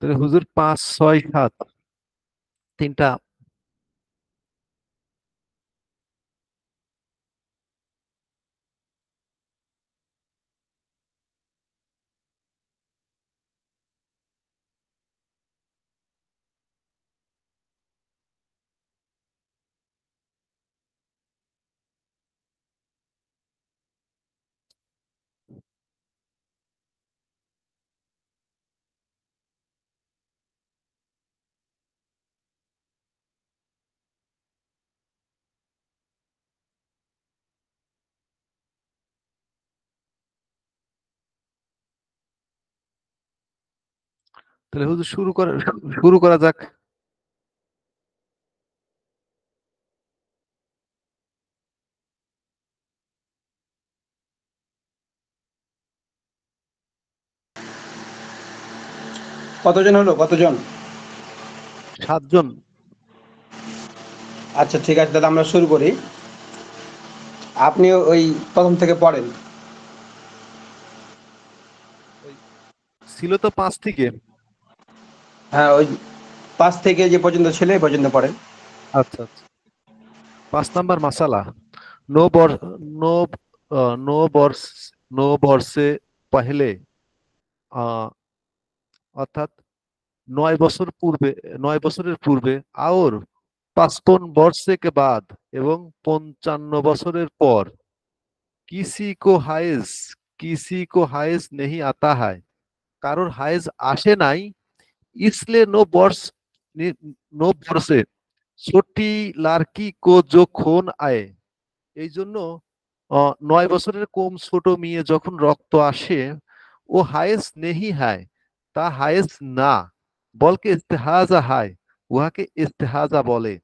তাহলে হুজুর 5, 6, 7 তিনটা। তাহলে হুজুর শুরু করা যাক। কতজন হলো, কতজন? 7 জন। আচ্ছা ঠিক আছে দাদা, আমরা শুরু করি। আপনি ওই প্রথম থেকে পড়েন। ওই ছিল তো 5 থেকে। হ্যাঁ, ওই 5 থেকে যে পর্যন্ত ছিল এই পর্যন্ত পড়েন। আচ্ছা আচ্ছা। 5 নাম্বার মাসালা। नो बर नो नो बर्स नो बरसे पहले, আহ, অর্থাৎ 9 বছর পূর্বে, 9 বছরের পূর্বে, আওর 55 বর্ষে কে বাদ, এবং 55 বছরের পর, কিসি কো হায়েজ কিসি কো হায়েজ নেহি আতা হয়, কারোর হায়েজ আসে নাই, इसलिए नो बरसे छोटी लाड़की को जो खून आए, এই জন্য 9 বছরের কম ছোট মেয়ে যখন রক্ত আসে, ও হায়েস নেহি হায়, তা হায়েস না, বলকে ইস্তেহাজা হায়, উহাকে ইস্তেহাজা বলে।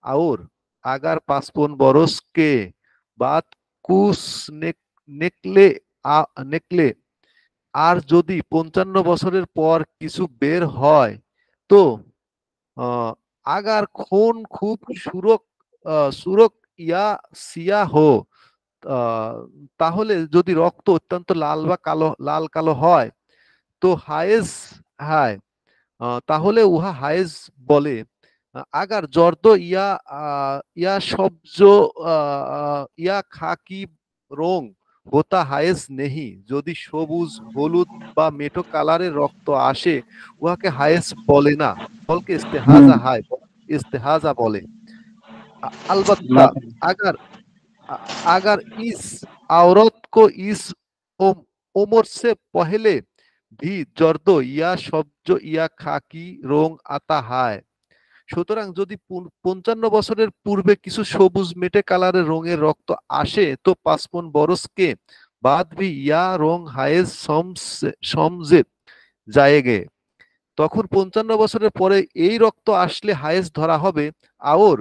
और अगर 55 बरस के बाद कुछ निकले निकले, আর যদি 55 বছরের পর কিছু বের হয়, তো আহ, আগার খুন খুব সুরক সুরক ইয়া সিয়া হো, আহ, তাহলে যদি রক্ত অত্যন্ত লাল বা কালো, লাল কালো হয়, তো হায়েজ হয়, তাহলে উহা হায়েজ বলে। আগার জর্দ ইয়া ইয়া সবজ ইয়া খাকি রং হোতা হায়েজ নেহি, যদি সবুজ, হলুদ বা মেটো কালারের রক্ত আসে, উহাকে হায়েজ বলে না, বলকে ইস্তেহাজা হয়, ইস্তেহাজা বলে। अलबत्ता अगर अगर इस औरत को इस उम, उम्र से पहले भी जर्द या सब्ज या খাকি রং আতা হয়, সুতরাং যদি 55 বছরের পূর্বে কিছু সবুজ মেটে কালারের রঙের রক্ত আসে, তো 55 বরসকে বাদ ভি ইয়া রং হায়েজ সমজে যায়গে, তখন 55 বছরের পরে এই রক্ত আসলে হায়েজ ধরা হবে। আওর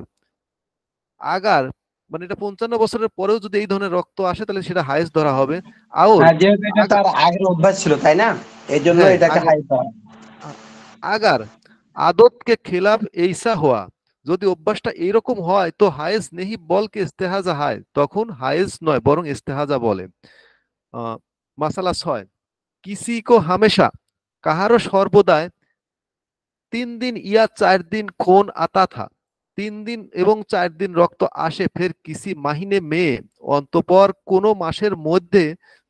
আগার, মানে এটা 55 বছরের পরেও যদি এই ধরনের রক্ত আসে, তাহলে সেটা হায়েজ ধরা হবে। আওর হ্যাঁ, যেহেতু এটা আগা তার আগের অভ্যাস ছিল, তাই না? এই জন্য হ্যাঁ, এটাকে আগের হাই পাওয়া। আগার আদত কে খেলাফ এইসা হওয়া, যদি অভ্যাসটা এইরকম হয়, তো হায়েজ নেহি বলকে ইস্তেহাজা হয়, তখন হায়েজ নয় বরং ইস্তেহাজা বলে। আহ, মাসালা 6, কিসি কো হামেশা, কাহারও সর্বদাই 3 दिन या 4 दिन खून आता था, 3 दिन এবং 4 दिन রক্ত আসে, ফের কিসি মাহিনে মে, অন্তঃপর কোনো মাসের মধ্যে,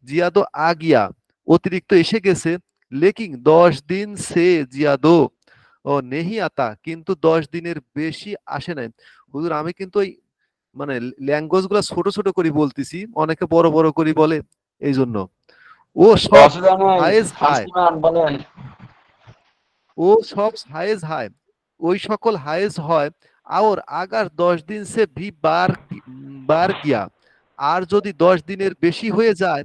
জিয়াদো আ গিয়া, অতিরিক্ত এসে গেছে, লেকিন 10 दिन সে জিয়াদো ও নেহি আতা, কিন্তু 10 দিনের বেশি আসে নাই। হুজুর আমি কিন্তু ওই মানে ল্যাঙ্গুয়েজ গুলা ছোট ছোট করে বলতেছি, অনেকে বড় বড় করে বলে, এই জন্য। ও সব অসুবিধা নেই, হায়েজ হায়, হাসিমান বলেন। ও সব হায়েজ হায়, ওই সকল হায়েজ হয়। আর আগার 10 दिन সে ভি বার গিয়া, আর যদি 10 দিনের বেশি হয়ে যায়,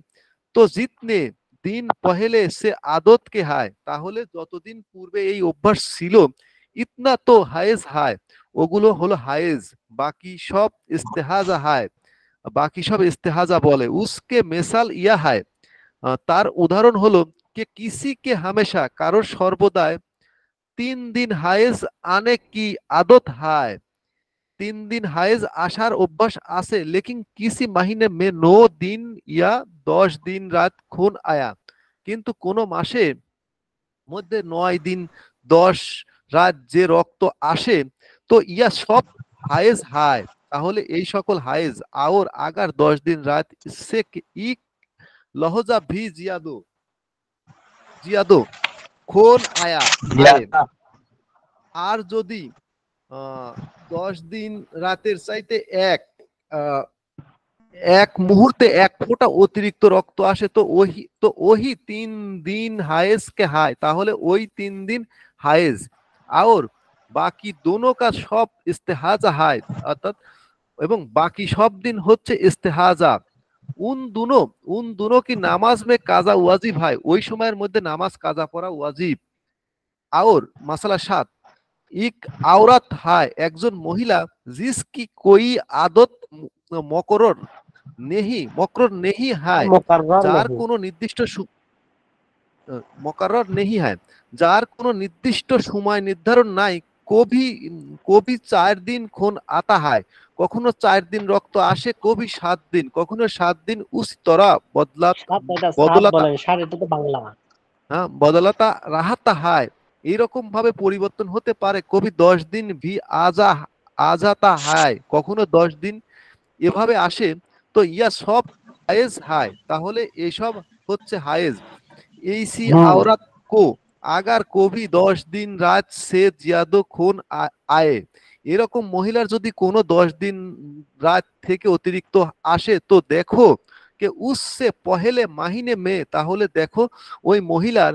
তো জিতনে দিন পহেলে সে আদত কে হায়, তাহলে যতদিন পূর্বে এই অভ্যাস ছিল, ইতনা তো হায়েজ হায়, ওগুলো হলো হায়েজ, বাকি সব ইস্তেহাজা হায়, বাকি সব ইস্তেহাজা বলে। উসকে মেসাল ইয়া হায়, তার উদাহরণ হলো, কে কিসি কে হামেশা, কারোর সর্বদাই 3 दिन হায়েজ আনে কি আদত হায়, 3 दिन হায়েজ আসার অভ্যাস আছে, লেকিন কিসি মাহিনে মে 9 दिन ইয়া 10 दिन রাত খুন আয়া, কিন্তু কোন মাসে মধ্যে 9 दिन 10 রাত যে রক্ত আসে তো ইয়া সব হায়েজ হায়, তাহলে এই সকল হায়েজ আওর আগার 10 दिन রাত সে ইক লহজা ভি জিয়াদো জিয়াদো কোন আয়া আয়ে, আর যদি 10 दिन রাতের চাইতে আহ, এক মুহূর্তে এক ফোঁটা অতিরিক্ত রক্ত আসে তো ওহি 3 दिन হায়েজ কে হায়, তাহলে ওই 3 दिन হায়েজ আর বাকি দোনো কা সব ইস্তেহাজা হায়, অর্থাৎ এবং বাকি সব দিন হচ্ছে ইস্তেহাজা। উন দুনো কি নামাজ মে কাজা ওয়াজিব হয়, ওই সময়ের মধ্যে নামাজ কাজা পড়া ওয়াজিব। আর মাসালা 7, ইক আওরাত হায় একজন মহিলা জিসকি কোই আদত মকরর নেহি হায়, মুকাররার যার নেহি। কোনো নির্দিষ্ট মকরর নেহি হায়, যার কোনো নির্দিষ্ট সময় নির্ধারণ নাই। কবি কবি 4 दिन খুন আতা হায়, কখনো 4 दिन রক্ত আসে, কবি 7 दिन, কখনো 7 दिन উস তরা এটা সাত বদলাতা বলেন, সাত এটা তো বাংলা। হ্যাঁ বদলাতা রাহাতা হায়, এইরকম ভাবে পরিবর্তন হতে পারে। কবি 10 दिन ভি আজা আজাতা হায়, কখনো 10 दिन এভাবে আসে। তো ইয়া সব হায়েজ হায়, তাহলে এসব হচ্ছে হায়েজ। এইসি হুম। আওরাত কো আগার কবি 10 दिन রাত সে জিয়াদো খুন আয়ে, এরকম মহিলার যদি কোনো 10 दिन রাত থেকে অতিরিক্ত আসে তো দেখো কে উসসে পহেলে মাহিনে মে, তাহলে দেখো ওই মহিলার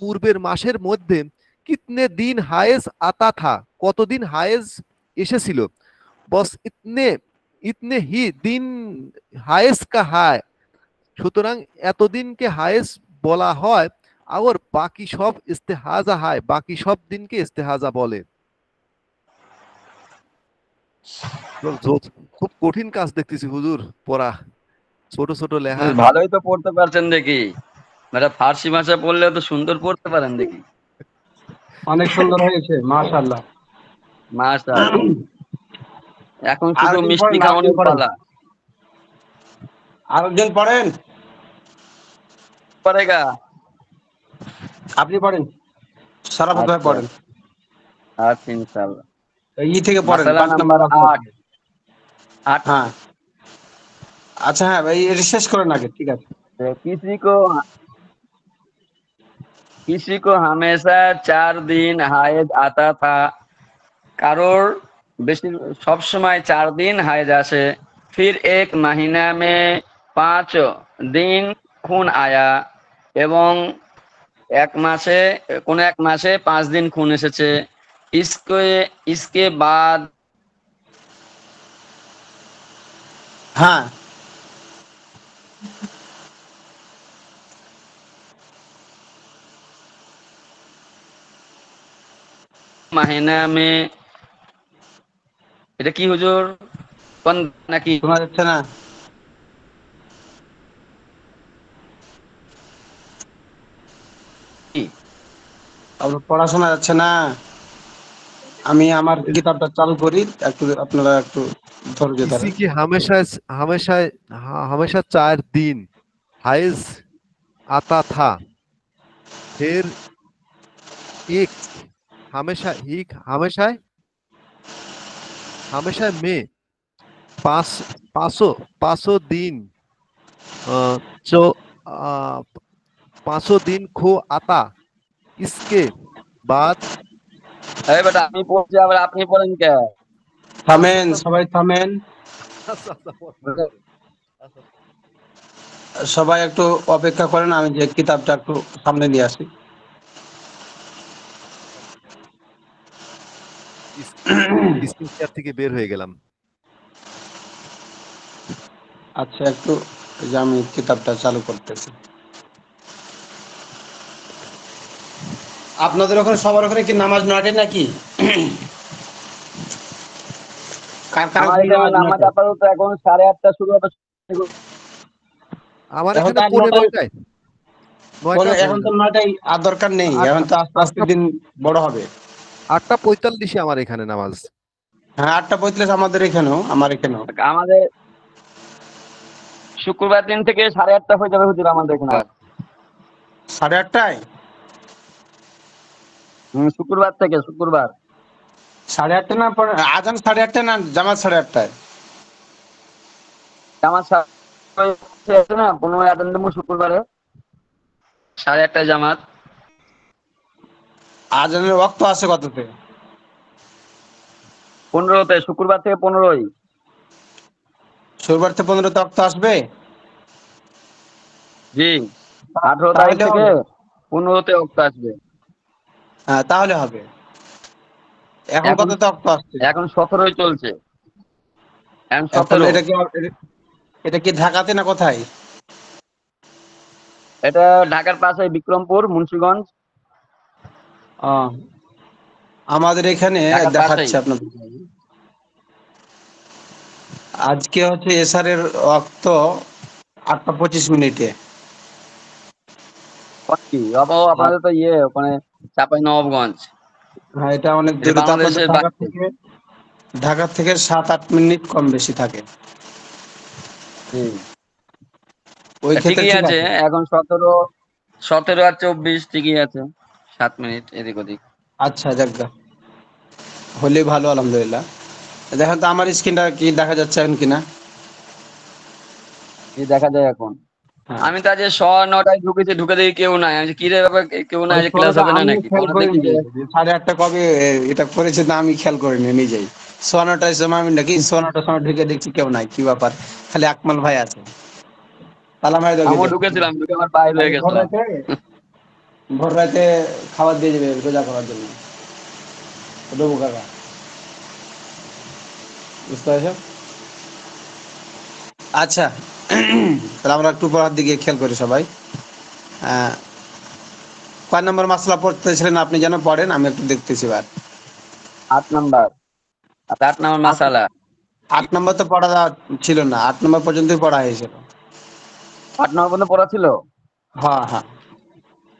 পূর্বের মাসের মধ্যে কিতনে দিন হায়েজ আতা থা, কতদিন হায়েজ এসেছিল। বস ইতনে ইতনে হি দিন হায়েজ কা হায়, সুতরাং এতদিনকে হায়েজ বলা হয়। আর বাকি সব ইস্তেহাজা হয়, বাকি সব দিনকে ইস্তেহাজা বলে। খুব কঠিন কাজ দেখতেছি হুজুর পড়া, ছোট ছোট লেখা। ভালোই তো পড়তে পারছেন দেখি, মানে ফার্সি ভাষা পড়লে তো সুন্দর পড়তে পারেন দেখি। অনেক সুন্দর হয়েছে, মাশাআল্লাহ। মাশাআল্লাহ। এখন শুধু আরেকজন মিষ্টি পড়েন, আরেকজন খাওয়ানোর পড়েন, পালা। আরেকজন পড়েন, পারেগা। আপনি পড়েন, সারাফত ভাই আচ্ছা পড়েন। আচ্ছা ইনশাআল্লাহ। ই থেকে পড়েন, মাসালা 5 নম্বর নাম্বার মাসালা 8। থেকে। হ্যাঁ, আচ্ছা, হ্যাঁ ভাই, এটা শেষ করেন আগে, ঠিক আছে। किसी को किसी को हमेशा 4 दिन हायज आता था, কারোর বেশি সব সময় 4 दिन হায়জ আসে। फिर एक महीना में 5 दिन खून आया, এবং এক মাসে কোন এক মাসে 5 दिन খুন এসেছে। इसके इसके बाद হ্যাঁ, महीना में, এটা কি হুজুর কোন নাকি? শোনা যাচ্ছে না? আপনার পড়াশোনা যাচ্ছে না? আমি আমার কিতাবটা চালু করি, একটু আপনারা একটু ধৈর্য किसी ধরেন। की हमेशा हमेशा हमेशा 4 दिन हाइज आता था, फिर एक हमेशा हमेशा में पांच 500 दिन जो 500 दिन खो आता, इसके बाद এই বেটা আমি পড়ছি আবার আপনি পড়েন কে? থামেন, সবাই থামেন, সবাই একটু অপেক্ষা করেন, আমি যে কিতাবটা একটু সামনে নিয়ে আসি। স্ক্রিন শেয়ার থেকে বের হয়ে গেলাম। আচ্ছা, একটু এই যে আমি কিতাবটা চালু করতেছি। আপনাদের ওখানে সবার ওখানে কি নামাজ নয়টায় নাকি? কার কার আমার ওখানে এখানে নামাজ নামাজ নয়টায়? আপাতত এখন 8:30 শুরু হবে। আমার এখন এখানে তো আর পৌনে নয়টায়, 9টায় 9টা এখন তো নয়টায় আর দরকার নেই, এখন তো আস্তে আস্তে 8টা দিন বড় হবে। 8:45 আমার এখানে নামাজ। হ্যাঁ, 8:35 আমাদের এখানেও, আমার এখানেও। আমাদের শুক্রবার দিন থেকে 8:30 হয়ে যাবে হুজুর আমাদের এখানে। 8:30টায়? শুক্রবার থেকে, শুক্রবার। 8:30 না আজান 8:30 না জামাত 8:30? জামাত আছে না 15 আজান দেবো শুক্রবারে, 8:30 জামাত। আজানের ওয়াক্ত আছে কততে? 15-তে, শুক্রবার থেকে 15-ই। শুক্রবার থেকে 15তে ওয়াক্ত আসবে? জি, 18 তারিখ তাহলে থেকে হবে। 15-তে অক্ট আসবে। হ্যাঁ তাহলে হবে। এখন এখন কততে ওয়াক্ত আসছে? এখন 17-ই চলছে, এখন এখন 17। এটা কি ঢাকাতে না কোথায়? এটা ঢাকার পাশে বিক্রমপুর, মুন্সিগঞ্জ। আমাদের এখানে ঢাকার পাশেই। দেখাচ্ছে আপনার, আজকে হচ্ছে এসারের ওয়াক্ত 8:25। আপনাদের তো ওখানে চাঁপাই নবাবগঞ্জ, হ্যাঁ এটা অনেক এটা দূরে, তো আপনাদের বাংলাদেশের বাইরে। ঢাকা থেকে 7-8 মিনিট কম বেশি থাকে। হুম। ওই ক্ষেত্রে ঠিকই ঠিক আছে, আছে। এখন 17 আর 24 ঠিকই আছে, 7 মিনিট এদিক ওদিক। আচ্ছা যাজ্ঞা, হলে ভালো আলহামদুলিল্লাহ। দেখেন তো আমার স্ক্রিনটা কি দেখা যাচ্ছে এখন কিনা। এই দেখা যায় এখন। হ্যাঁ আমি তো আজ 9:30 ঢুকেছি, ঢুকে দেখি কেউ নাই। আমি কি রে বাবা, কেউ নাই, ওই ক্লাস ষোলোটা হবে না আমিও নাকি? খেয়াল পরে দেখি করিনি যে 8:30 কবে এটা করেছে, না আমি খেয়াল করিনি নিজেই। 9:15 সময় আমি নাকি 9:15 সময় ঢুকে দেখছি কেউ নাই, কি ব্যাপার, খালি আকমাল ভাই আছে। তালা মারি দাও আমিও গেটে। ঢুকেছিলাম, ঢুকে আমার বাইরে আজ হয়ে গেছিলাম। ভোর রাতে খাবার দিয়ে যাবে রোজা করার জন্য ডবু কাকা, বুঝতে পারছো? আচ্ছা, তাহলে আমরা একটু পড়ার দিকে খেয়াল করি সবাই। আহ, কয় নম্বর মাসলা পড়তেছিলেন আপনি, যেন পড়েন, আমি একটু দেখতেছি বার। 8 নাম্বার, 8 নাম্বার আট মাসালা। 8 নম্বর তো পড়া ছিল না, 8 নম্বর পর্যন্তই পড়া হয়েছিল। 8 নাম্বার পর্যন্ত পড়া ছিল। হ্যাঁ হ্যাঁ,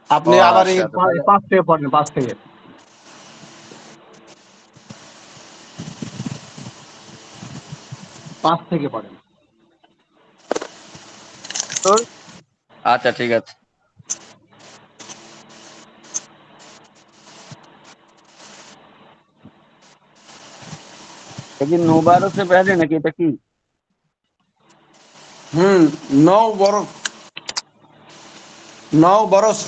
ও আপনি আবার এই আচ্ছা, তো তাহলে 5 থেকে পড়েন, 5 থেকে। 5 থেকে পড়েন। আচ্ছা ঠিক আছে। এটা কি 9 12 से पहले নাকি এটা কি? হুম, 9 বরস।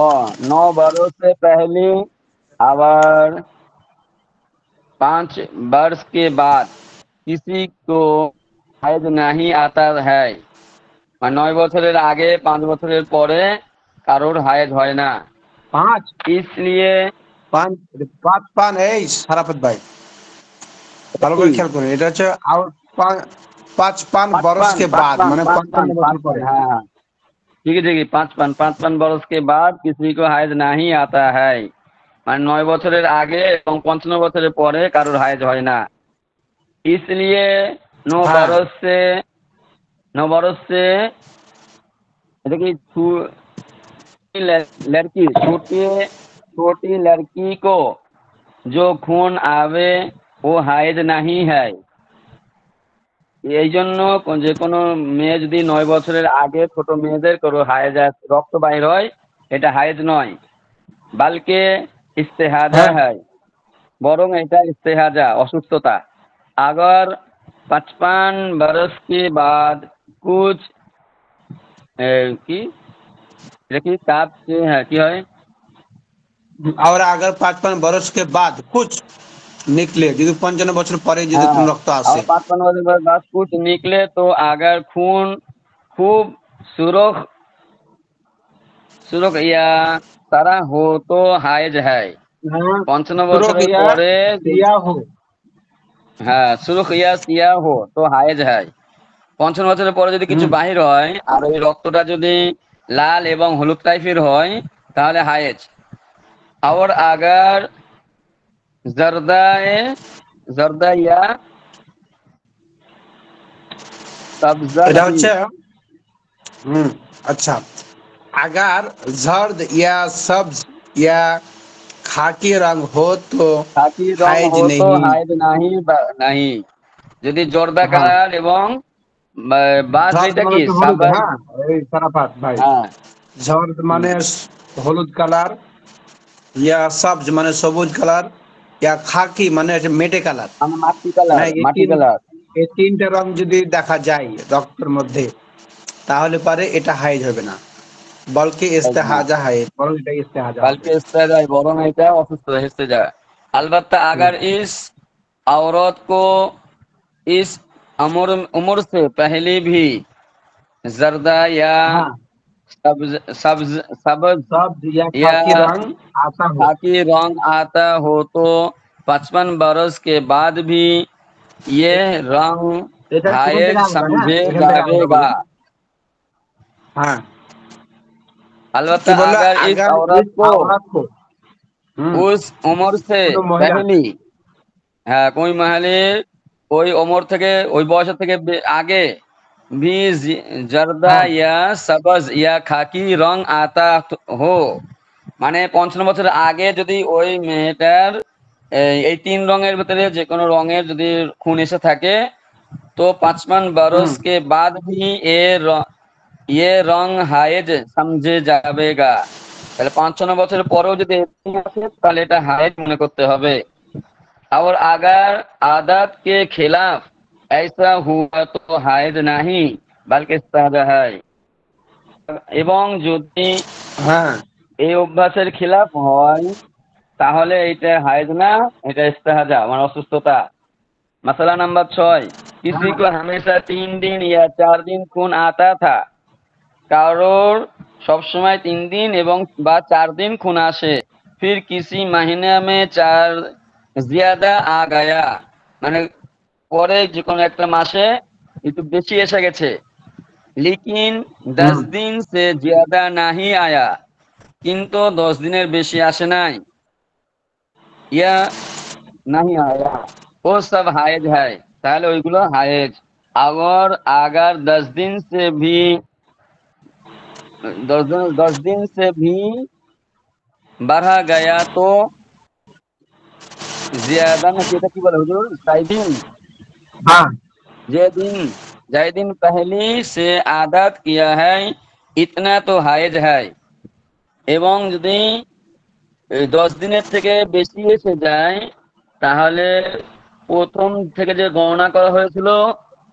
और 9 12 से पहले, और 5 वर्ष के बाद किसी को हैज नहीं आता है। মানে 9 বছরের আগে, 5 বছরের পরে কারোর হায়েজ হয় না। 5 इसलिए 5 5 পান, এই সারাফত ভাই এটা ভালো কি করে খেয়াল করুন, এটা হচ্ছে 5 পান বরস কে বাদ, মানে 55 বছর পরে। हाँ हाँ, ठीक है ठीक है, 5 পান বরস के बाद किसी को হায়েজ नहीं आता है। মানে 9 বছরের আগে এবং 55 বছরের পরে কারোর হায়েজ হয় না। इसलिए 9 হ্যাঁ बरस से 9 बरस से এটা কি लड़की, छोटी छोटी लड़की को जो खून आवे वो हाइज नहीं है। এই জন্য যে কোনো মেয়ে যদি 9 বছরের আগে, ছোট মেয়েদের কোনো হায়েজ রক্ত বাইর হয়, এটা হায়েজ নয়, বালকে ইস্তেহাজা হ্যাঁ হয়, বরং এটা ইস্তেহাজা, অসুস্থতা। अगर 55 बरस के बाद कुछ কি এটা কি তাপ হ্যাঁ কি হয়, और अगर 55 बरस के बाद कुछ निकले, যদি 55 বছর পরে যদি हाँ, কোন রক্ত और আসে। 55 बरस के बाद कुछ निकले तो अगर खून खूब सुरख सुरख या তারা हो तो हाइज है। হ্যাঁ 55 সুরক বছরের ইয়া পরে ইয়া হো। হ্যাঁ, সুরখ ইয়া সিয়া হো তো হাইজ হয়। 55 বছরের পরে যদি কিছু হুম বাহির হয় আর ওই রক্তটা যদি লাল এবং হলুদ টাইপের হয়, তাহলে হায়েজ। और अगर जर्दाए जर्दा या सब्जा এটা नहीं, হচ্ছে হুম আচ্ছা, अगर जर्द या सब्ज या खाकी रंग हो तो খাকি রং हाइज हो तो नहीं। হাইজ নাহি নাহি। যদি জর্দা হ্যাঁ, কালার এবং বাস জর্দ যেটা মানে কি হচ্ছে হলুদ, সাবান। হ্যাঁ এই সারাফাত ভাই, হ্যাঁ। জর্দ হুম। মানে হলুদ কালার, ইয়া সবজ মানে সবুজ কালার, ইয়া খাকি মানে হচ্ছে মেটে কালার। মানে মাটি মানে কালার, মাটি কালার। এই তিনটা রং যদি দেখা যায় রক্তের মধ্যে, তাহলে পারে এটা হাইজ হবে না, বলকে ইস্তেহাজা হাইজ, বরং এটা ইস্তেহাজা হবে। बल्कि इस्तेजा बोरों नहीं था ऑफिस तो इस्तेजा। अलबत्ता হুম। अगर इस औरत को इस उम्र उम्र से पहले भी जर्दा या हाँ, सब्ज सब्ज सब्ज सब्ज या या खाकी रंग आता हो। खाकी रंग आता हो तो 55 बरस के बाद भी ये रंग এটা এখান থেকে हायज আলাদা, হ্যাঁ समझे এখান থেকে আলাদা जाएगा। বলেন। हाँ, কি अलबत्ता বললো, अगर इस अगर औरत इस को औरत को, হুম, उस उम्र से কোনো মহিলা, पहली, হ্যাঁ कोई महले ওই ওমর থেকে ওই বয়স থেকে আগে भी जर्दा হ্যাঁ, या सबज या खाकी रंग आता हो, মানে 55 বছরের আগে যদি ওই মেয়েটার এই তিন রঙের ভিতরে যে কোনো রঙের যদি খুন এসে থাকে তো 55 হুম, बरस के बाद भी ये रंग हायज समझे जाएगा। তাহলে 55 বছরের পরেও যদি এরকম আসে তাহলে এটা হায়েজ মনে করতে হবে। और अगर आदत के खिलाफ ऐसा हुआ तो हायज नहीं बल्कि इस्तेहाजा है। এবং যদি হ্যাঁ, এই অভ্যাসের খিলাফ হয় তাহলে এটা হায়জ না, এটা ইস্তেহাজা মানে অসুস্থতা। मसला नंबर 6, किसी হ্যাঁ, को हमेशा 3 दिन या 4 दिन खून आता था। কারোর সবসময় 3 दिन এবং বা 4 दिन खून আসে। फिर किसी महीने में 4 ज्यादा आ गया, মানে পরে যে কোনো একটা মাসে একটু বেশি এসে গেছে। लेकिन হুম, 10 दिन से ज्यादा नहीं आया, কিন্তু 10 দিনের বেশি আসে নাই। ইয়া नहीं आया वो सब हायज है, তাহলে ওইগুলো হায়েজ। और अगर 10 दिन से भी 10 दिन से भी बढ़ा गया तो ज्यादा ना, এটা কি বলে হুজুর, সাইদিন, হ্যাঁ, যে দিন जय दिन पहले से आदत किया है इतना तो हायज है। এবং যদি 10 দিনের থেকে বেশি এসে যায় তাহলে প্রথম থেকে যে গণনা করা হয়েছিল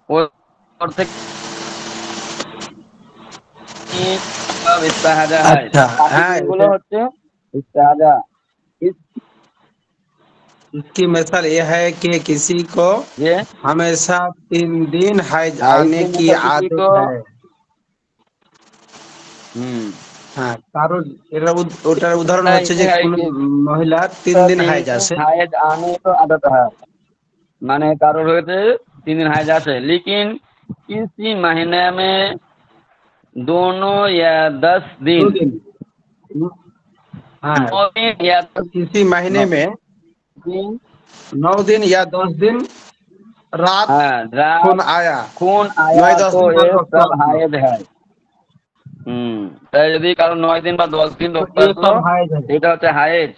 ওর থেকে সব ইস্তেহাজা হয়। अच्छा, বাকি हाँ দিনগুলো হচ্ছে ইস্তেহাজা। इसकी मिसाल यह है कि किसी को যে हमेशा 3 दिन हैज হ্যাঁ आने इसके की मतलब किसी आदत को है। हम्म হ্যাঁ, কারণ এটা ওটার উদাহরণ হচ্ছে ये যে है কোন कि মহিলার 3 দিন तीन হাইজ दिन আসে। हायज आने तो आदत है, माने कारोर হয়েছে 3 दिन हायज আসে, लेकिन किसी महीने में दोनों या 10 दिन, 2 दिन, हाँ, 9 दिन या 10 किसी महीने नौ में दिन 9 दिन या 10 दिन रात हाँ रात खून आया, खून নয় आया 10 तो দিন পর ये রক্ত सब আসলো, हायज है। তাই যদি কারো 9 दिन বা 10 दिन তো রক্ত ये আসলো सब हाइज है। এটা হচ্ছে हायज।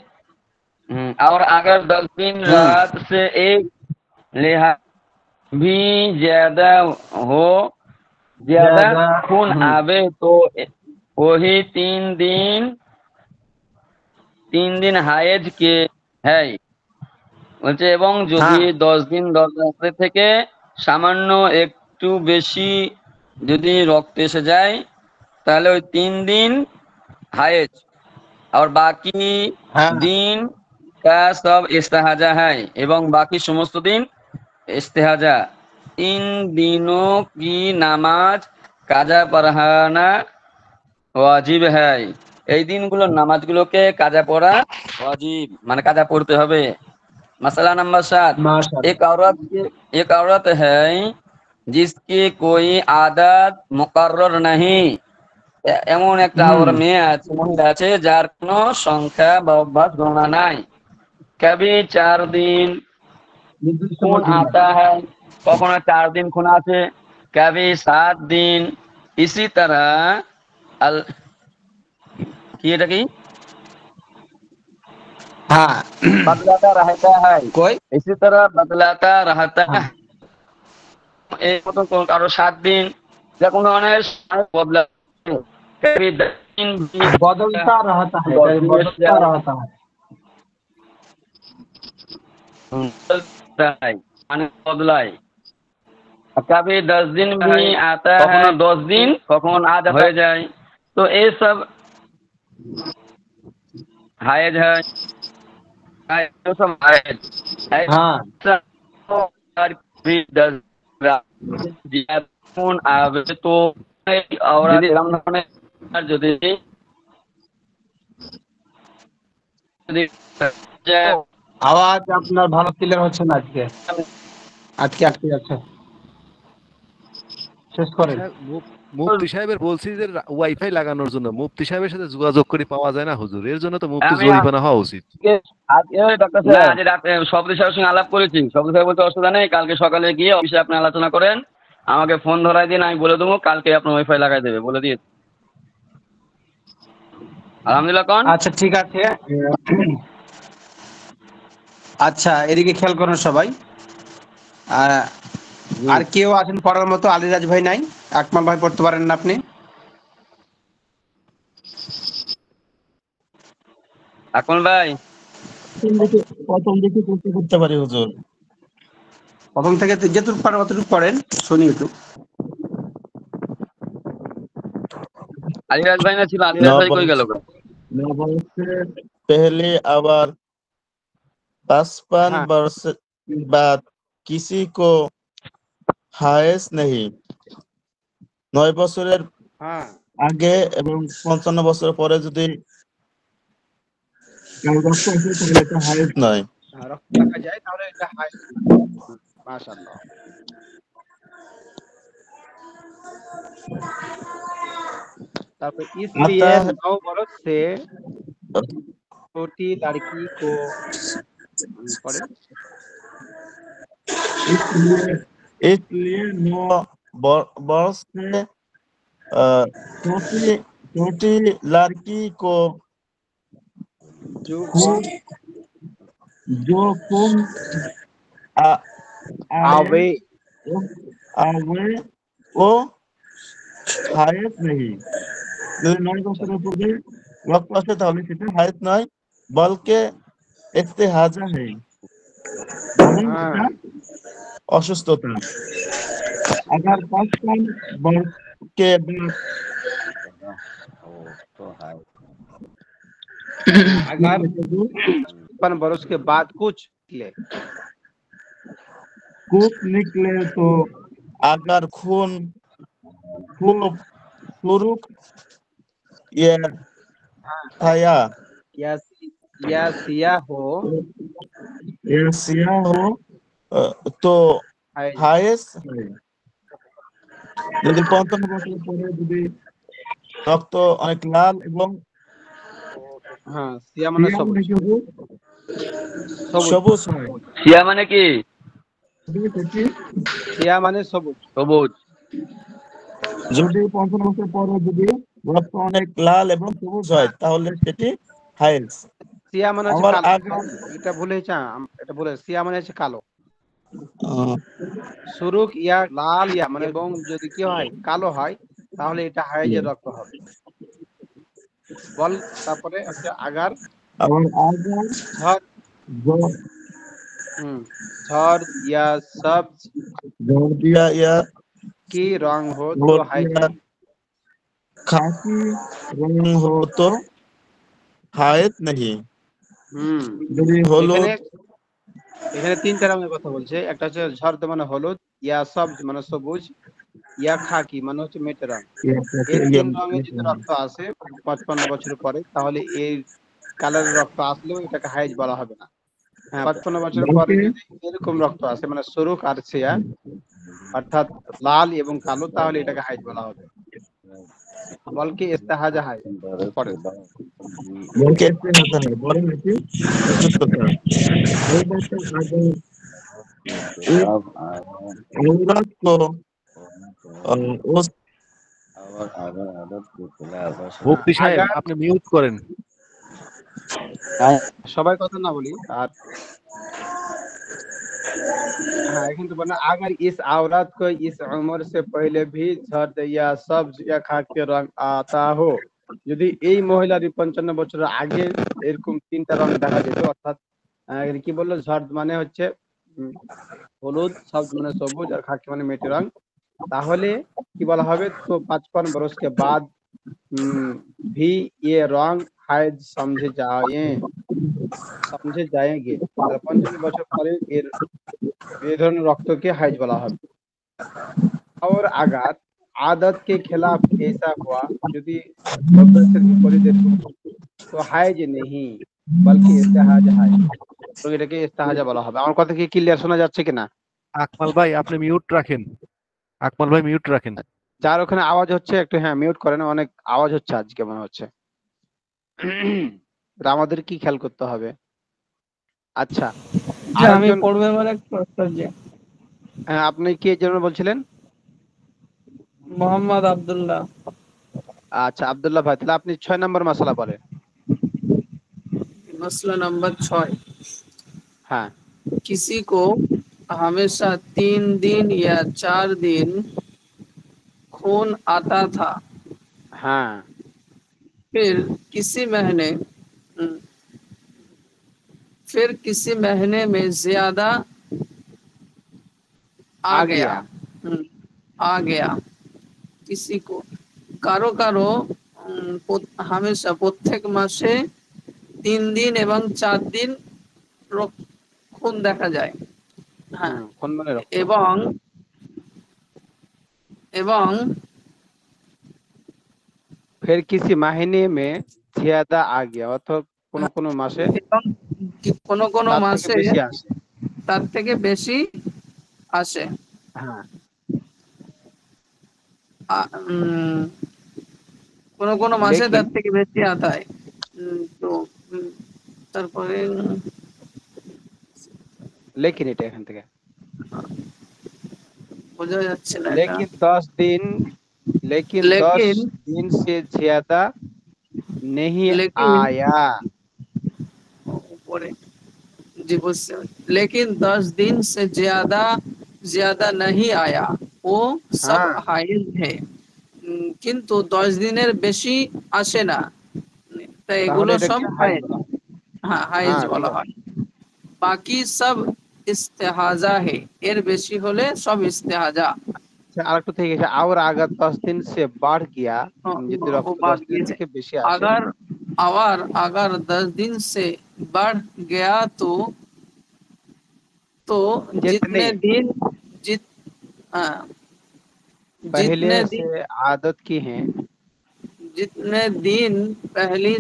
और अगर 10 दिन हम्म, रात से एक लिहाज भी ज्यादा हो, ज्यादा ज्यादा, खून आवे तो वही 3 दिन हायज के है বলছে। এবং যদি हाँ, 10 দিন 10 রাত্রে থেকে সামান্য একটু বেশি যদি রক্ত এসে যায় তাহলে ওই 3 दिन हायज और बाकी हाँ, दिन का सब इस्तेहाजा है। এবং বাকি সমস্ত দিন इस्तेहाजा। इन दिनों की नमाज काजा पढ़ाना ওয়াজিব হ্যায়, এই দিনগুলোর নামাজগুলোকে কাজা পড়া ওয়াজিব মানে কাজা পড়তে হবে। मसला नंबर 7, माशाल्लाह। एक औरत है जिसकी कोई आदत मुकर्रर नहीं। এমন একটা ওর মেয়ে আছে, মহিলা আছে যার কোনো সংখ্যা বা অভ্যাস গণনা নাই। कभी 4 दिन निर्दिष्ट खून मौजूद है। आता है, কখনো 4 दिन खून আছে, कभी 7 दिन। इसी तरह अल কি এটা কি हाँ, बदलाता रहता है, कोई, इसी तरह बदलाता रहता हाँ, है। এই মতন কারো 7 दिन যা কোনো ধরনের বদলা, कभी 10 दिन भी बदलता रहता है, कहीं 10 दिन बदलता रहता है। মানে বদলায়। कभी 10 दिन भी आता है, 10 दिन কখন আজ হয়ে যায়। তো এই সব হায়েজ হয়, ये सब हायज हाँ और भी 10 যেমন আবে তো और এরকম ধরনের যদি যদি আওয়াজ আপনার ভালো ক্লিয়ার হচ্ছে না আজকে আটকে আটকে যাচ্ছে শেষ করেন মুফতি সাহেবের বলছি যে ওয়াইফাই লাগানোর জন্য, মুফতি সাহেবের সাথে যোগাযোগ করে পাওয়া যায় না হুজুর, এর জন্য তো মুফতি আমি জরিমানা হওয়া উচিত। ডক্টর স্যার আজ রাতে সবদি সাহেবের সঙ্গে আলাপ করেছি, সবদি সাহেব বলতে অসুবিধা নেই, কালকে সকালে গিয়ে অফিসে আপনি আলোচনা করেন, আমাকে ফোন ধরাই দিন, আমি বলে দেবো কালকে আপনার ওয়াইফাই লাগাই দেবে, বলে দিয়ে আলহামদুলিল্লাহ। কোন আচ্ছা ঠিক আছে আচ্ছা এদিকে খেয়াল করুন সবাই আর কেউ আছেন পড়ার মতো? আলিরাজ ভাই নাই? আকমাল ভাই পড়তে পারেন না আপনি? আকমল ভাই প্রথম দিকে করতে পারি হুজুর। প্রথম থেকে যেটুকু পারেন অতটুকু পড়েন, শুনি একটু। আলিরাজ ভাই না ছিল, আলিরাজ ভাই কই গেল? पहले आवर 55 हाँ। वर्ष बाद किसी को হায়েস नहीं। 9 বছরের হ্যাঁ আগে এবং 55 বছর পরে যদি কারো রক্ত আসে তাহলে এটা হায়েস নয়। রক্ত দেখা যায় তাহলে এটা হাই। মাশাআল্লাহ। তারপর इसलिए 9 बरस से छोटी लड़की को पढ़े इसलिए 9 वर्ष से छोटी छोटी लड़की को जो खून आवे आवे वो হায়েস नहीं। যদি 9 বছরের পূর্বে রক্ত আসে তাহলে সেটা হায়েস নয়, বলকে ইস্তেহাজা है, অসুস্থতা। अगर 55 वर्ष के बाद अगर 55 बरस के बाद कुछ निकले तो अगर खून सुरुक या सियाह हो তো হায়েস। যদি 55 বছর পরে যদি রক্ত অনেক লাল এবং হ্যাঁ সিয়া মানে সবুজ হয়। সিয়া মানে কি? সিয়া মানে সবুজ। সবুজ। যদি 55 বছর পরে যদি রক্ত অনেক লাল এবং সবুজ হয় তাহলে সেটি হায়েস। সিয়া মানে হচ্ছে কালো, এটা ভুলেছ, এটা বলে সিয়া মানে হচ্ছে কালো। সুরুক ইয়া লাল ইয়া মানে এবং যদি কি হয় কালো হয় তাহলে এটা হায়েজের রক্ত হবে। বল তারপরে হচ্ছে আগার झड़ या सब्ज की रंग हो तो हाइज खाकी रंग हो तो हायत नहीं। এখানে তিনটা রঙের কথা বলছে, একটা হচ্ছে ঝড় মানে হলুদ, ইয়া সবজ মানে সবুজ, ইয়া খাকি মানে হচ্ছে মেটে রং। এই তিন রঙের যদি রক্ত আসে 55 বছরের পরে তাহলে এই কালারের রক্ত আসলেও এটাকে হাইজ বলা হবে না। হ্যাঁ 55 বছরের পরে যদি এরকম রক্ত আসে মানে সরুক আর ছিয়া অর্থাৎ লাল এবং কালো তাহলে এটাকে হাইজ বলা হবে। বলকে ইস্তেহাজা হাইজ পড়ে বলকে ইস্তেহাজা है বলেন নাকি অসুস্থতা। औरत को उस মুফতি সাহেব আপনি মিউট করেন, সবাই কথা না বলি। আর हाँ लेकिन तो बना अगर इस औरत को इस उम्र से पहले भी झड़ या सब्ज या खाकी रंग आता हो, যদি এই মহিলার 55 বছরের আগে এরকম তিনটা রং দেখা যেত অর্থাৎ এখানে কি বললো, ঝর্দ মানে হচ্ছে হলুদ, সবজ মানে সবুজ, আর খাকি মানে মেটে রং। তাহলে কি বলা হবে, তো 55 बरस के बाद भी ये रंग हायज समझे जाएंगे। তাহলে 55 বছর পরে এই ধরনের রক্তকে হাইজ বলা হবে। और अगर आदत के खिलाफ ऐसा हुआ, যদি অভ্যাসের বিপরীত এরকম, তো হাইজ নেই বলকি ইস্তেহাজ হয়, তো এটাকে ইস্তেহাজা বলা হবে। আমার কথা কি ক্লিয়ার শোনা যাচ্ছে কিনা? আকমাল ভাই আপনি মিউট রাখেন, আকমাল ভাই মিউট রাখেন। যার ওখানে আওয়াজ হচ্ছে একটু হ্যাঁ মিউট করেন, অনেক আওয়াজ হচ্ছে আজকে মনে হচ্ছে। এটা আমাদের কি খেয়াল করতে হবে। আচ্ছা, যে আমি আরেকজন, পড়বো এবার একটু যে আপনি কে যেন বলছিলেন? মোহাম্মদ আব্দুল্লাহ। আচ্ছা আব্দুল্লাহ ভাই, তাহলে আপনি 6 নম্বর মাসালা বলেন। मसला नंबर 6, হ্যাঁ किसी को हमेशा 3 दिन या 4 दिन खून आता था, হ্যাঁ फिर किसी महीने फिर किसी महीने में ज्यादा आ गया। आ गया किसी को কারো কারো হামেশা প্রত্যেক মাসে 3 দিন এবং 4 দিন খুন দেখা যায়। হ্যাঁ, কোন মানে রক্ত। এবং এবং फिर किसी महीने में ज्यादा आ गया, অর্থাৎ কোন কোন মাসে এবং কোন কোন তার থেকে মাসে বেশি আসে। তার থেকে বেশি আসে। হ্যাঁ কোন কোন মাসে लेकिन তার থেকে বেশি আতায়। তো তারপরে लेकिन এটা এখান থেকে বোঝা যাচ্ছে না এটা। लेकिन 10 दिन लेकिन 10 लेकिन दिन से ज्यादा नहीं लेकिन आया। ऊपरे जी बुझতে लेकिन 10 दिन से ज्यादा ज्यादा नहीं आया, वो सब हाँ हाइज है। কিন্তু 10 দিনের বেশি আসে না, তাই তাহলে এগুলো সব এটাকে হাইজ হাইজ। বলা হয়। হ্যাঁ, হাইজ হ্যাঁ ঠিক বলা আছে। হয়। বাকি সব ইস্তেহাজা হে, এর বেশি হলে সব ইস্তেহাজা। আচ্ছা, আরেকটু থেকে গেছে, और अगर 10 दिन से बढ़ गया, যদি वो রক্ত 10 बात দিনের ये है। থেকে বেশি আসে, अगर अगर 10 दिन से बढ़ गया तो जितने जितने दिन जित हाँ, पहले जितने दिन से आदत की हैं, जितने दिन पहले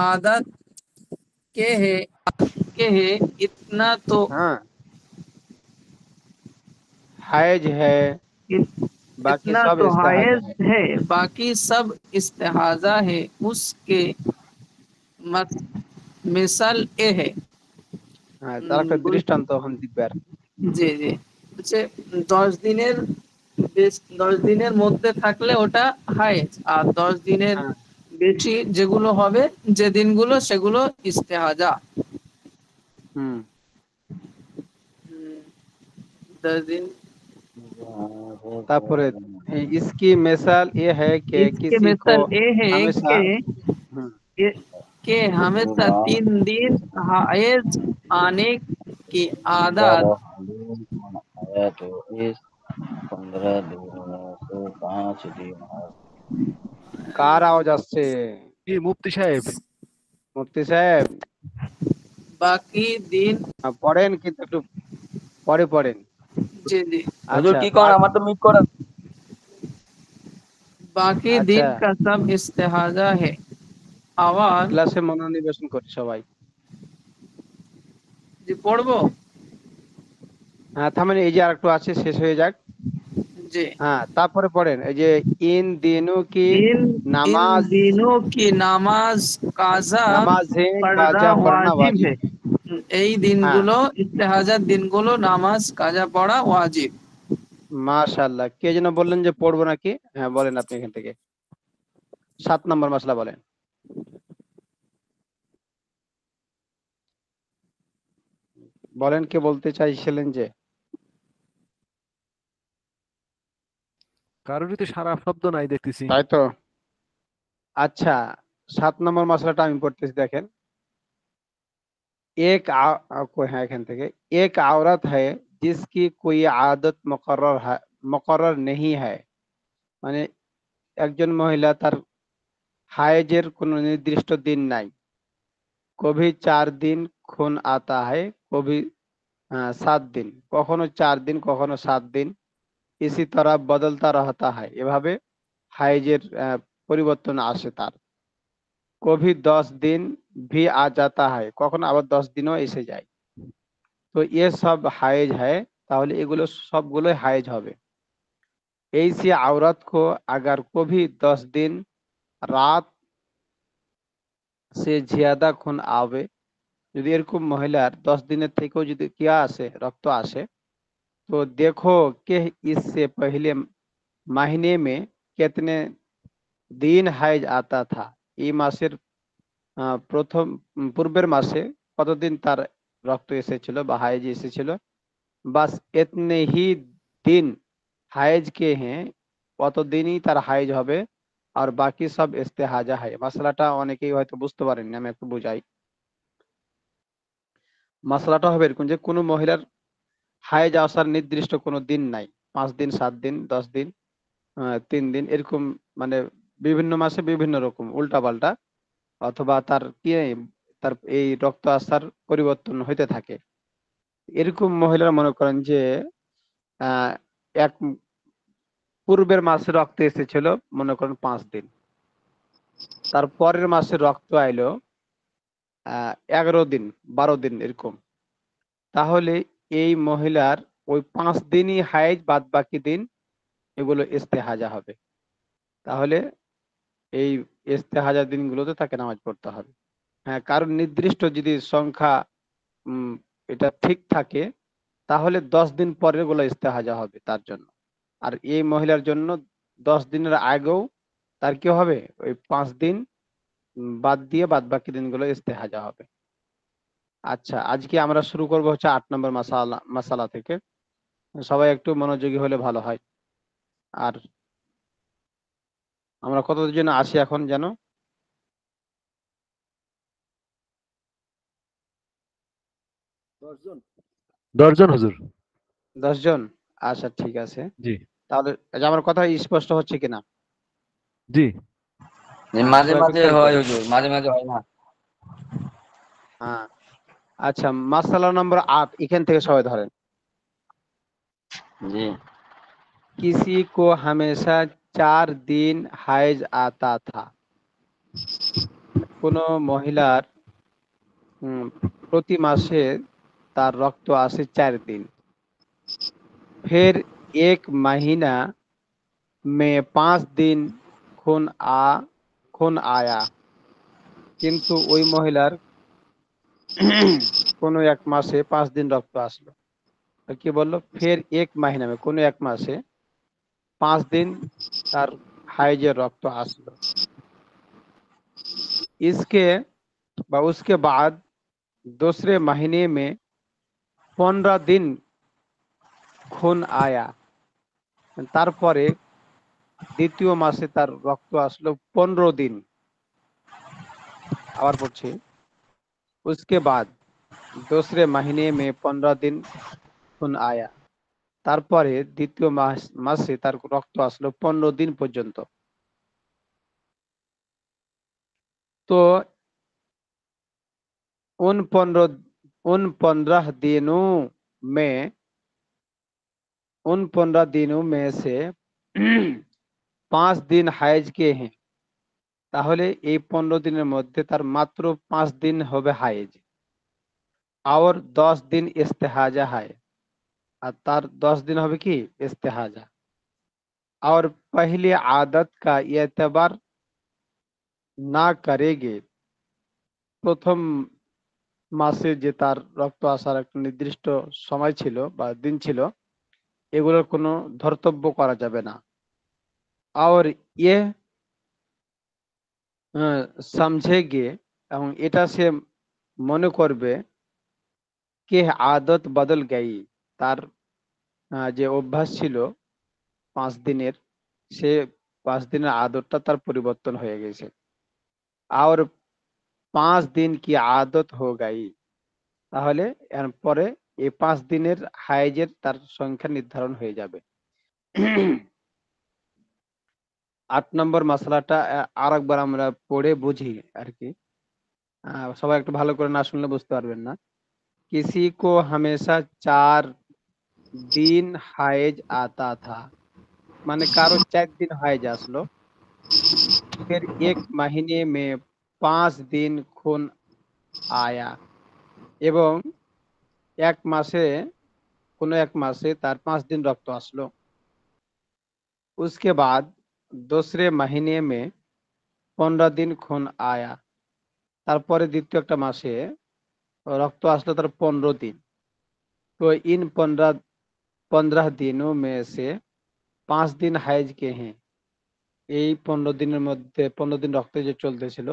आदत के है इतना तो हाँ हाइज है, बाकी इतना सब तो इस्तेहाजा हायज है। है, बाकी सब इस्तेहाजा है। उसके मिसाल ए है। হ্যাঁ, তার একটা দৃষ্টান্ত এখন দিবে। জি জি, হচ্ছে 10 দিনের 10 দিনের মধ্যে থাকলে ওটা হায়েজ, আর 10 দিনের হ্যাঁ বেশি যেগুলো হবে, যে দিনগুলো, সেগুলো ইস্তেহাজা। হুম 10 दिन তারপরে इसकी मिसाल ये है कि इसके किसी को मिसाल ये है हमेशा हम्म, कि हमेशा 3 दिन हायज आने की आदत 15 दिन में से 5 दिन है। কার আওয়াজ আসছে? জি মুফতি সাহেব। মুফতি সাহেব बाकी दिन পড়েন, কিন্তু একটু পরে পড়েন। जी जी, হুজুর আচ্ছা কি কোন আমার তো মিট করা। बाकी अच्छा। दिन का सब इस्तेहाजा है। आवाज ক্লাসে মনোনিবেশন করি সবাই। जी पढ़बो। হ্যাঁ থামেন, এই যে আরেকটু আছে, শেষ হয়ে যাক। जी, হ্যাঁ তারপরে পড়েন, এই যে ইন দিনু কি इन নামাজ दिनों की नमाज काजा নামাজে पढ़ना কাজা পড়না वाजिब ওয়াজিব। है। এই দিনগুলো, ইস্তেহাজার দিনগুলো নামাজ কাজা পড়া ওয়াজিব। মাশাআল্লাহ, কে যেন বললেন যে পড়বো নাকি? হ্যাঁ বলেন আপনি এখান থেকে 7 নম্বর মাসলা বলেন। বলেন, কে বলতে চাইছিলেন যে? কারোরই তো সারা শব্দ নাই দেখতেছি। তাই তো। আচ্ছা 7 নম্বর মশলাটা আমি পড়তেছি, দেখেন। हाँ एखान থেকে एक औरत है जिसकी कोई आदत मुकर्रर नहीं है, মানে একজন মহিলা তার হায়েজের কোনো নির্দিষ্ট দিন নাই। কভি 4 दिन खून आता है, কভি 7 दिन, কখনো 4 दिन কখনো 7 दिन, इसी तरह बदलता रहता है, এভাবে হায়েজের পরিবর্তন আসে তার। কভি 10 दिन भी आ जाता है, কখনো আবার 10 দিনও এসে যায়। তো ये सब হায়েজ है, তাহলে এগুলো সবগুলোই হায়েজ হবে। ऐसी औरत को अगर कभी 10 दिन रात से ज्यादा खून आवे, যদি এরকম মহিলার 10 দিনের থেকেও যদি কিয়া আসে, রক্ত আসে, तो देखो कि इससे पहले महीने में कितने दिन হাইজ आता था, এই মাসের প্রথম পূর্বের মাসে কতদিন তার রক্ত এসেছিল বা হাইজ এসেছিল। বাস इतने ही दिन হাইজ কে হ্যাঁ, কতদিনই তার হাইজ হবে, আর বাকি সব ইস্তেহাজা হয়। মাসলাটা অনেকেই হয়তো বুঝতে পারেননি, আমি একটু বুঝাই। মাসলাটা হবে এরকম যে কোনো মহিলার হাইজ আসার নির্দিষ্ট কোনো দিন নাই, 5 दिन 7 दिन 10 दिन 3 दिन এরকম, মানে বিভিন্ন মাসে বিভিন্ন রকম উল্টা পাল্টা, অথবা তার কি তার এই রক্ত আসার পরিবর্তন হইতে থাকে। এরকম মহিলারা মনে করেন যে আহ এক পূর্বের মাসে রক্ত এসেছিল মনে করেন 5 दिन, তার পরের মাসে রক্ত আইলো 11 दिन 12 दिन এরকম, তাহলে এই মহিলার ওই 5 দিনই হাইজ, বাদ বাকি দিন এগুলো ইস্তেহাজা হবে। তাহলে এই ইস্তেহাজা দিনগুলোতে তাকে নামাজ পড়তে হবে। হ্যাঁ, কারণ নির্দিষ্ট যদি সংখ্যা উম, এটা ঠিক থাকে, তাহলে 10 দিন পরের গুলো ইস্তেহাজা হবে তার জন্য। আর এই মহিলার জন্য 10 দিনের আগেও তার কি হবে, ওই 5 দিন বাদ দিয়ে বাদ বাকি দিনগুলো ইস্তেহাজা হবে। আচ্ছা, আজকে আমরা শুরু করব হচ্ছে 8 নম্বর মাসালা থেকে। সবাই একটু মনোযোগী হলে ভালো হয়। আর আমরা কতজন আসি এখন যেন? 10 জন হুজুর। 10 জন? আচ্ছা, ঠিক আছে। জি তাহলে এই যে আমার কথা স্পষ্ট হচ্ছে কিনা? জি। মাঝে সবাই একটু মাঝে খেয়াল হয় করুন। হুজুর, মাঝে মাঝে হয় না। হ্যাঁ, আচ্ছা, মাসালা নম্বর 8 এখান থেকে সবাই ধরেন। জি। किसी को हमेशा 4 दिन হাইজ आता था, কোনো মহিলার প্রতি মাসে তার রক্ত আসে 4 दिन, फिर एक महीना में 5 दिन खून आया, কিন্তু ওই মহিলার কোনো এক মাসে 5 दिन রক্ত আসলো। তো কি বললো, ফের এক মহিনা মে, কোনো এক মাসে 5 दिन তার হাইজের রক্ত আসলো। इसके उसके बाद दूसरे महीने में 15 दिन खून आया, তারপরে দ্বিতীয় মাসে তার রক্ত আসলো 15 दिन। আবার পড়ছি, उसके बाद दूसरे महीने में 15 दिन खून आया, তারপরে দ্বিতীয় মাসে তার রক্ত আসলো 15 दिन পর্যন্ত। তো उन 15 दिनों में उन 15 दिनों में से 5 दिन হাইজ কে হ্যাঁ, তাহলে এই 15 দিনের মধ্যে তার মাত্র 5 दिन হবে হাইজ, और 10 दिन ইস্তেহাজা হয়, আর তার 10 दिन হবে কি ইস্তেহাজা। और पहले आदत का एतबार না करेंगे, প্রথম মাসে যে তার রক্ত আসার একটা নির্দিষ্ট সময় ছিল বা দিন ছিল, এগুলোর কোনো ধর্তব্য করা যাবে না। और ये समझेंगे, এবং এটা সে মনে করবে কে আদত বদল গই, তার যে অভ্যাস ছিল 5 দিনের, সে 5 দিনের আদতটা তার পরিবর্তন হয়ে গেছে। और 5 दिन की आदत हो गई, তাহলে এরপরে এই 5 দিনের হায়েজের তার সংখ্যা নির্ধারণ হয়ে যাবে। 8 নম্বর মশলাটা আরেকবার আমরা পড়ে বুঝি আর কি। সবাই একটু ভালো করে না শুনলে বুঝতে পারবেন না। किसी को हमेशा 4 दिन हाइज आता था, মানে কারো 4 দিন হাইজ আসলো। फिर एक महीने में 5 दिन खून आया, এবং এক মাসে কোনো এক মাসে তার 5 दिन রক্ত আসলো। उसके बाद दूसरे महीने में 15 दिन खून आया, তারপরে দ্বিতীয় একটা মাসে রক্ত আসলো তার 15 দিন। तो इन 15 दिनों में से 5 दिन হাইজ के हैं, এই 15 দিনের মধ্যে 15 দিন রক্ত যে চলতেছিল,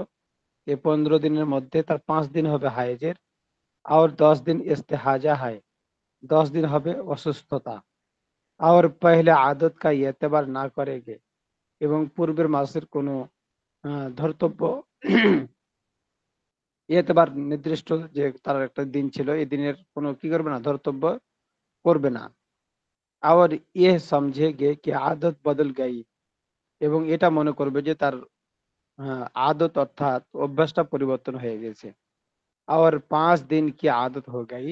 এই 15 দিনের মধ্যে তার 5 দিন হবে হাইজের, আর 10 दिन इस्तेहाजा है, 10 दिन হবে অসুস্থতা। আর পহলে আদত কা এতবার না করেগে, এবং পূর্বের মাসের কোনো ধর্তব্য এতবার নির্দিষ্ট যে তার একটা দিন ছিল, এই দিনের কোনো কি করবে না, ধর্তব্য করবে না। আর ইয়ে সমঝেগে কি আদত বদল গই, এবং এটা মনে করবে যে তার আদত অর্থাৎ অভ্যাসটা পরিবর্তন হয়ে গেছে। আর 5 दिन की आदत हो गई,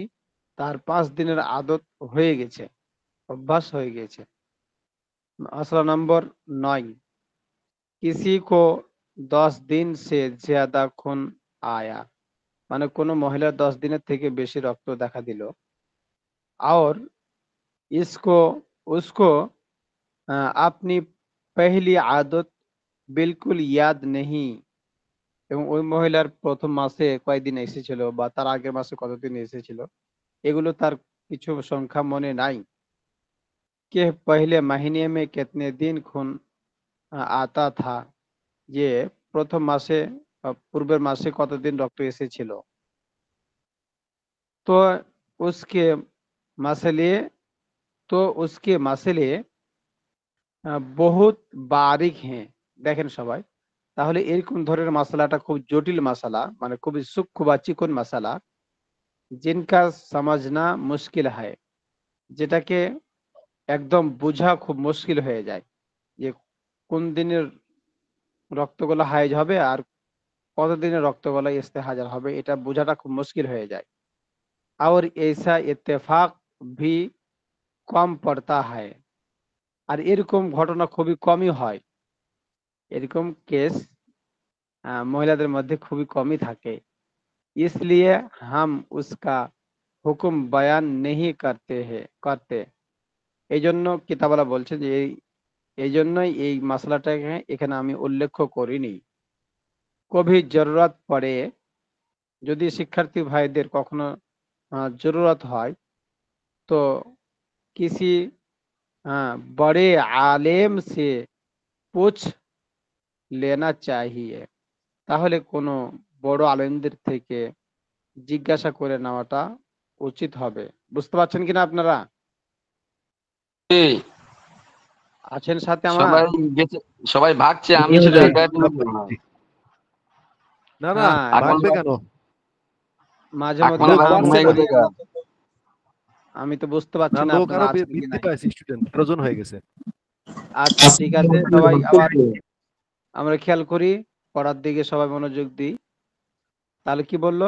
তার 5 দিনের আদত হয়ে গেছে, অভ্যাস হয়ে গেছে। মশলা নম্বর 9, किसी को 10 दिन से ज्यादा खून आया, মানে কোনো মহিলার 10 দিনের থেকে বেশি রক্ত দেখা দিল। और इसको उसको अपनी पहली आदत बिल्कुल याद नहीं, এবং ওই মহিলার প্রথম মাসে কয়দিন এসেছিল বা তার আগের মাসে কতদিন এসেছিল এগুলো তার কিছু সংখ্যা মনে নাই। কে পহলে মহিনে মে কিতনে দিন খুন আতা থা, যে প্রথম মাসে পূর্বের মাসে কতদিন রক্ত এসেছিল। তো উসকে মাসলে তো উসকে মাসলে বহুত বারিক হ্যাঁ। দেখেন সবাই, তাহলে এরকম ধরনের মশলাটা খুব জটিল মশলা, মানে খুবই সূক্ষ্ম বা চিকন মশলা, जिनका समझना मुश्किल है, যেটাকে একদম বোঝা খুব মুশকিল হয়ে যায়, যে কোন দিনের রক্তগোলা হাইজ হবে আর কত দিনের রক্তগোলা ইস্তেহাজার হবে, এটা বোঝাটা খুব মুশকিল হয়ে যায়। और ऐसा इत्तेफाक भी कम पड़ता है, আর এরকম ঘটনা খুবই কমই হয়, এরকম কেস মহিলাদের মধ্যে খুবই কমই থাকে। इसलिए हम उसका হুকুম বয়ান नहीं करते, এই জন্য কিতাবলা বলছে যে এই জন্যই এই মশলাটাকে এখানে আমি উল্লেখ করিনি। কবি জরুরত পড়ে, যদি শিক্ষার্থী ভাইদের কখনো জরুরত হয়, তো কিসি বড়ে আলেম সে পুছ লেনা চাহিয়ে, তাহলে কোনো বড় আলেমদের থেকে জিজ্ঞাসা করে নেওয়াটা উচিত হবে। বুঝতে পারছেন কিনা আপনারা? আছেন সাথে আমার? সবাই গেছে, সবাই ভাগছে, আমি শুধু একা একা না না, হ্যাঁ, ভাগবে কেন? মাঝে এখন মধ্যে ভাগ হাম হয়ে করি, গেছে। আমি তো বুঝতে পারছি না, না লোক আপনারা আরো আছেন কি বৃদ্ধি নাই। পাইছে, স্টুডেন্ট 13 জন হয়ে গেছে। আচ্ছা ঠিক আছে, সবাই আবার আমরা খেয়াল করি, পড়ার দিকে সবাই মনোযোগ দিই। তাহলে কি বললো?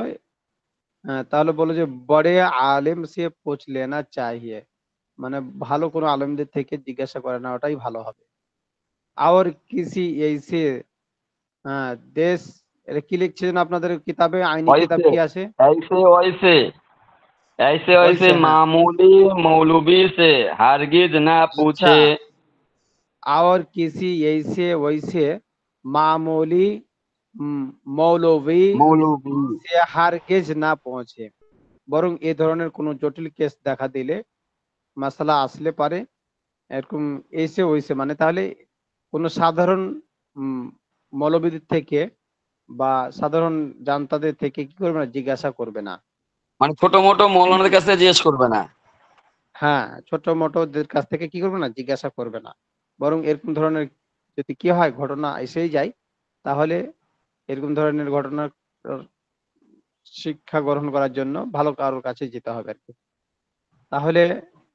তাহলে বললো যে বড়ে আলেম সে পুছ লেনা চাহিয়ে, মানে ভালো কোনো আলেমদের থেকে জিজ্ঞাসা করে নেওয়াটাই ভালো হবে। আর কিসি এইসে দেশ, এটা কি লিখছেন আপনাদের কিতাবে, আইনি কিতাব वैसे কি আছে? ऐसे वैसे ऐसे वैसे ওইসে, হ্যাঁ, मामूली मौलवी से हरगिज ना আচ্ছা। पूछे। और किसी ऐसे वैसे मामूली मौलवी मौलवी সে হারগিজ না পৌঁছে, বরং এ ধরনের কোনো জটিল কেস দেখা দিলে, মাসালা আসলে পারে এরকম এসে ওইসে, মানে তাহলে কোনো সাধারণ উম, মৌলবীদের থেকে বা সাধারণ জান্তাদের থেকে কি করবে না, জিজ্ঞাসা করবে না। মানে ছোট মোটো মৌলানাদের কাছে জিজ্ঞেস করবে না। হ্যাঁ, ছোট মোটোদের কাছ থেকে কি করবে না, জিজ্ঞাসা করবে না, বরং এরকম ধরনের যদি কি হয়, ঘটনা এসেই যায়, তাহলে এরকম ধরনের ঘটনার শিক্ষা গ্রহণ করার জন্য ভালো কারোর কাছে যেতে হবে আর কি। তাহলে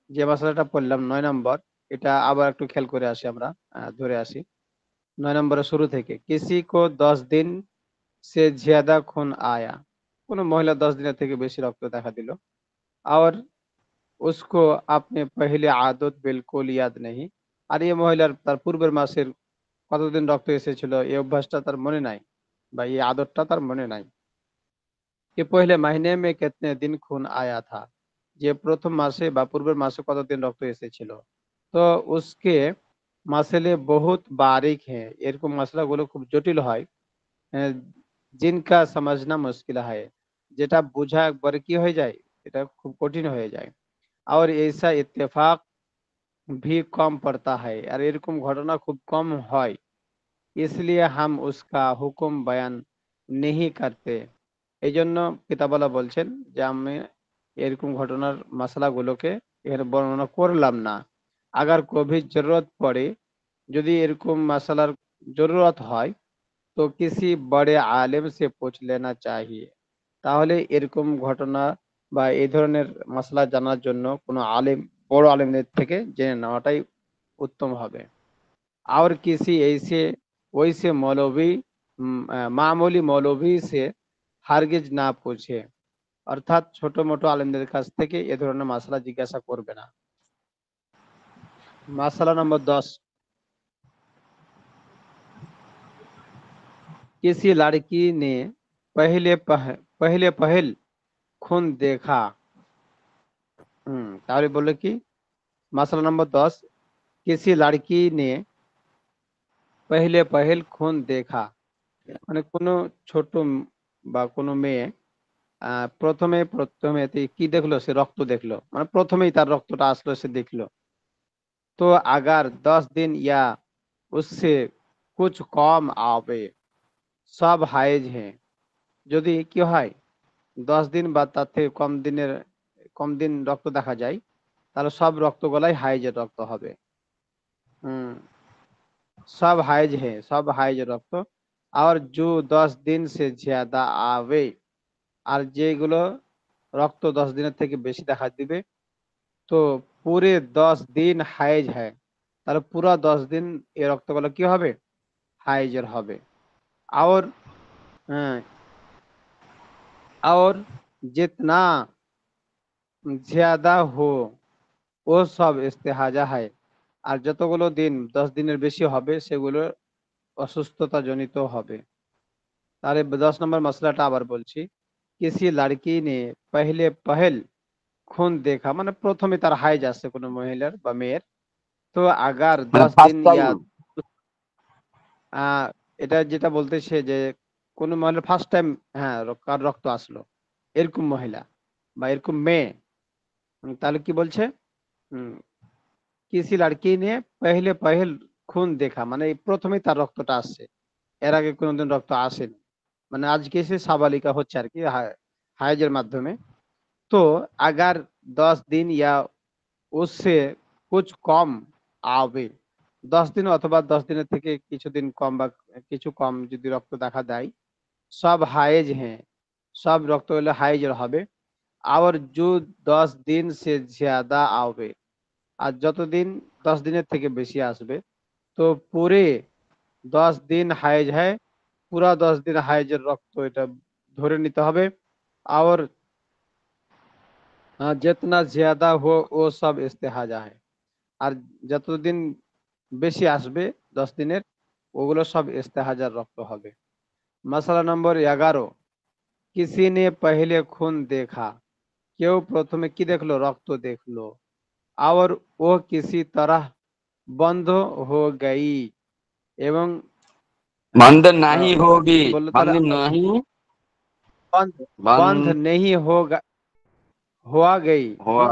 যে মশলাটা পড়লাম 9 নম্বর, এটা আবার একটু খেয়াল করে আসি আমরা, ধরে আসি 9 নম্বরের শুরু থেকে। किसी को 10 दिन से ज्यादा खून आया, কোনো মহিলা 10 দিনের থেকে বেশি রক্ত দেখা দিল। और उसको अपने पहले आदत बिल्कुल याद नहीं, আর এই মহিলার তার পূর্বের মাসের কতদিন রক্ত এসেছিল এই অভ্যাসটা তার মনে নাই, বা এই আদতটা তার মনে নাই। कि पहले महीने में कितने दिन खून आया था, যে প্রথম মাসে বা পূর্বের মাসে কতদিন রক্ত এসেছিল। তো उसके मसले बहुत बारीक हैं, এরকম মশলাগুলো খুব জটিল হয়, আহ, जिनका समझना मुश्किल है, যেটা বোঝা একবারে কি হয়ে যায়, এটা খুব কঠিন হয়ে যায়। और ऐसा इत्तेफाक भी कम पड़ता है, আর এরকম ঘটনা খুব কম হয়। इसलिए हम उसका हुक्म बयान नहीं करते, এই জন্য কিতাবওয়ালা বলছেন যে আমি এরকম ঘটনার মশলাগুলোকে এখানে বর্ণনা করলাম না। আগার কভি জরুরত পড়ে, যদি এরকম মশলার জরুরত হয়, তো কিসি বড়ে আলেম সে পুছ লেনা চাহিয়ে, তাহলে এরকম ঘটনা বা এই ধরনের মশলা জানার জন্য কোনো আলেম, বড় আলেমদের থেকে জেনে নেওয়াটাই উত্তম হবে। और किसी ऐसे वैसे मौलवी मामूली मौलवी से হারগিজ না पूछे, অর্থাৎ ছোট মোটো আলেমদের কাছ থেকে এ ধরনের মাসলা জিজ্ঞাসা করবে না। মাসলা নম্বর 10, किसी लड़की ने पहले पहल खून देखा। তাহলে বললো কি, মাসলা নম্বর 10, किसी लड़की ने पहले पहल खून देखा, মানে কোনো ছোট বা কোনো মেয়ে প্রথমে প্রথমে কি দেখলো, সে রক্ত দেখলো, মানে প্রথমেই তার রক্তটা আসলো, সে দেখলো। तो अगर 10 दिन या उससे कुछ कम आवे सब हाइज हैं, যদি কি হয় 10 দিন বা তার থেকে কম দিন রক্ত দেখা যায়, তাহলে সব রক্তগুলাই হাইজের রক্ত হবে। হুম, सब हाइज है, सब हाइज রক্ত। আর जो 10 दिन से ज्यादा आवे, আর যেগুলো রক্ত 10 দিনের থেকে বেশি দেখা দিবে, তো পুরে 10 দিন হাইজ है, তাহলে পুরো 10 দিন এই রক্তগুলো কি হবে, হাইজের হবে। और হ্যাঁ, और जितना ज्यादा हो ও সব ইস্তেহাজা হয়, আর যতগুলো দিন 10 দিনের বেশি হবে সেগুলো অসুস্থতা জনিত হবে। তাহলে 10 নম্বর মশলাটা আবার বলছি, किसी लड़की ने पहले पहल खून देखा, মানে প্রথমে তার হাইজ আসছে কোনো মহিলার বা মেয়ের। তো আগার মানে 10 দিন ফার্স্ট টাইম। ইয়া এটা যেটা বলতেছে যে কোন মহিলা ফার্স্ট টাইম, হ্যাঁ, কার রক্ত আসলো, এরকম মহিলা বা এরকম মেয়ে। তাহলে কি বলছে, किसी लड़की ने पहले पहल खून देखा, মানে এই প্রথমেই তার রক্তটা আসছে, এর আগে কোনোদিন রক্ত আসেনি, মানে আজকে সে সাবালিকা হচ্ছে আর কি, হাইজের মাধ্যমে। তো আগার 10 দিন ইয়া उससे कुछ कम आवे, 10 দিন অথবা 10 দিনের থেকে কিছুদিন কম বা কিছু কম যদি রক্ত দেখা দেয়, সব হাইজ হ্যাঁ, সব রক্ত হলে হাইজের হবে। আর जो 10 दिन से ज्यादा आवे, আর যতদিন 10 দিনের থেকে বেশি আসবে, তো পুরে 10 দিন হাইজ হয়, পুরা 10 দিন হাইজের রক্ত, এটা ধরে নিতে হবে। আর जितना ज्यादा हो वो सब इस्तेहाजा है, আর যতদিন বেশি আসবে 10 দিনের, ওগুলো সব ইস্তেহাজার রক্ত হবে। মশলা নম্বর 11, किसी ने पहले खून देखा, কেউ প্রথমে কি দেখলো, রক্ত দেখলো। और वो किसी तरह बंद हो गई, এবং बंद नहीं होगी, বললো তাহলে बंद नहीं, बंद बंद बंद नहीं होगा, हुआ गई। हुआ।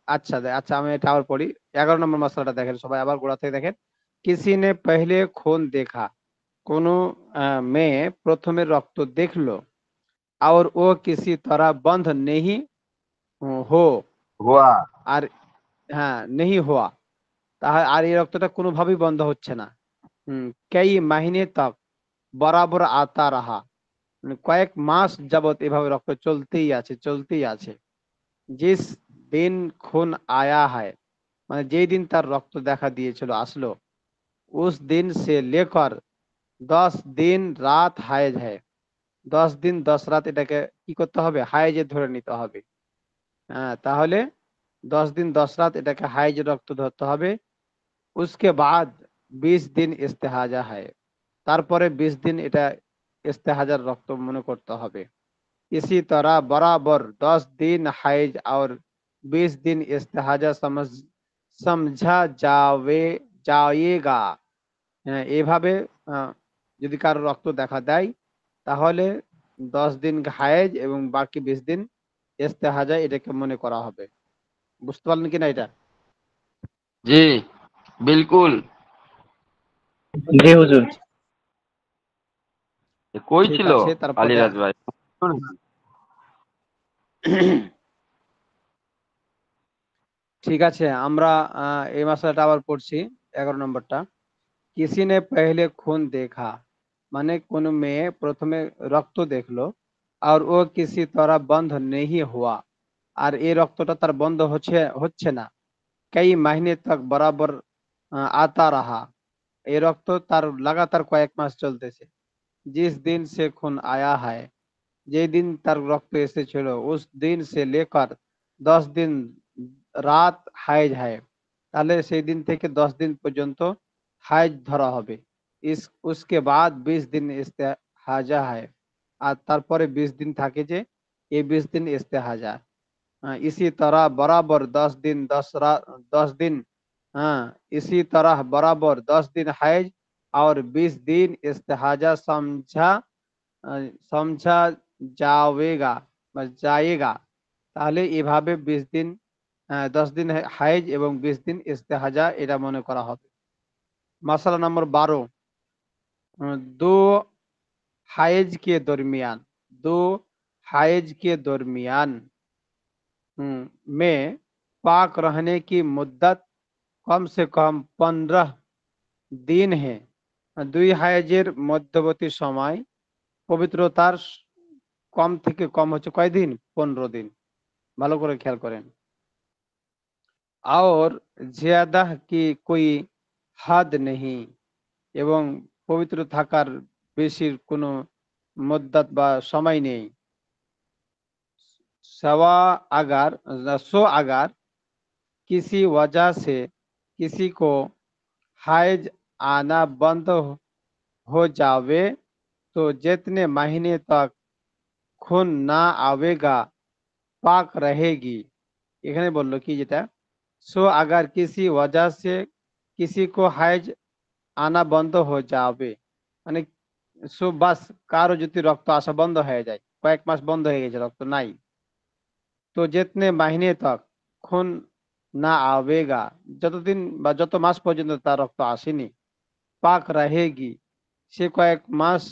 আচ্ছা আচ্ছা, আমি এটা আবার পড়ি। 11 নম্বর মশলাটা দেখেন সবাই, আবার গোড়া থেকে দেখেন। किसी ने पहले खून देखा, কোন মেয়ে প্রথমে রক্ত দেখলো। और वो किसी तरह बंद नहीं हो, हुआ। আর হ্যাঁ नहीं हुआ, তাহলে আর এই রক্তটা কোনোভাবেই বন্ধ হচ্ছে না। कई महीने तक बराबर आता रहा, মানে কয়েক মাস যাবত এভাবে রক্ত চলতেই আছে। জিস দিন খুন আয়া হয়, মানে যেই দিন তার রক্ত দেখা দিয়েছিল আসলো, উস দিন সে লেকর 10 দিন রাত হায়েজ হয়। 10 দিন 10 রাত এটাকে কি করতে হবে? হায়েজে ধরে নিতে হবে। হ্যাঁ, তাহলে 10 দিন 10 রাত এটাকে হায়েজ রক্ত ধরতে হবে। उसके बाद 20 दिन ইস্তেহাজা হয়, তারপরে 20 দিন এটা ইস্তেহাজার রক্ত মনে করতে হবে। इसी तरह बराबर 10 दिन हाइज और 20 दिन इस्तेहाजा समझा जाएगा। হ্যাঁ, এভাবে যদি কারো রক্ত দেখা দেয় তাহলে 10 দিন হায়েজ এবং বাকি 20 দিন ইস্তেহাজা এটাকে মনে করা হবে। বুঝতে পারলেন কিনা এটা? জি বিলকুল। জি হুজুর। কই ঠিক ছিল আছে, তারপরে আলিরাজ ভাই? ঠিক আছে, আমরা এই মশলাটা আবার পড়ছি। 11 নম্বরটা, किसी ने पहले खून देखा, মানে কোন মেয়ে প্রথমে রক্ত দেখলো, আর ও किसी तरह बंद नहीं हुआ, আর এই রক্তটা তার বন্ধ হচ্ছে না। कई महीने तक बराबर आता रहा, এই রক্ত তার লাগাতার কয়েক মাস চলতেছে। जिस दिन से खून आया है, যেই দিন তার রক্ত এসেছিল, उस दिन से लेकर 10 दिन রাত হায়েজ হয়, তাহলে সেই দিন থেকে 10 দিন পর্যন্ত হায়েজ ধরা হবে। उसके बाद 20 दिन ইস্তেহাজা হয়, আর তারপরে 20 দিন থাকে যে এই 20 দিন ইস্তেহাজা। इसी तरह बराबर 10 दिन 10 रात 10 दिन, हाँ, इसी तरह बराबर 10 दिन हाइज और 20 दिन इस्तेहाजा समझा जाएगा বা जाएगा। তাহলে এভাবে 20 দিন 10 দিন হাইজ এবং 20 দিন ইস্তেহাজা এটা মনে করা হবে। मसला नंबर 12, दो हाइज के दरमियान, दो हाइज के दरमियान में पाक रहने की मुद्दत कम से कम 15 दिन है। দুই হায়েজের মধ্যবর্তী সময় পবিত্রতার কম থেকে কম হচ্ছে কয়দিন? 15 দিন। ভালো করে খেয়াল করেন। और ज्यादा की कोई हद नहीं, এবং পবিত্র থাকার বেশির কোনো মুদ্দত বা সময় নেই। अगर किसी वजह से किसी को हाइज आना बंद हो जावे तो जितने महीने तक खून ना आवेगा पाक रहेगी। এখানে বললো কি যেটা, अगर किसी वजह से किसी को हाइज आना बंद हो जावे, মানে বাস কারো যদি রক্ত আসা বন্ধ হয়ে যায়, কয়েক মাস বন্ধ হয়ে গেছে, রক্ত নাই, তো जितने महीने तक खून না আবেগা, যতদিন বা যত মাস পর্যন্ত তার রক্ত আসেনি, পাক রাহেগি, সে কয়েক মাস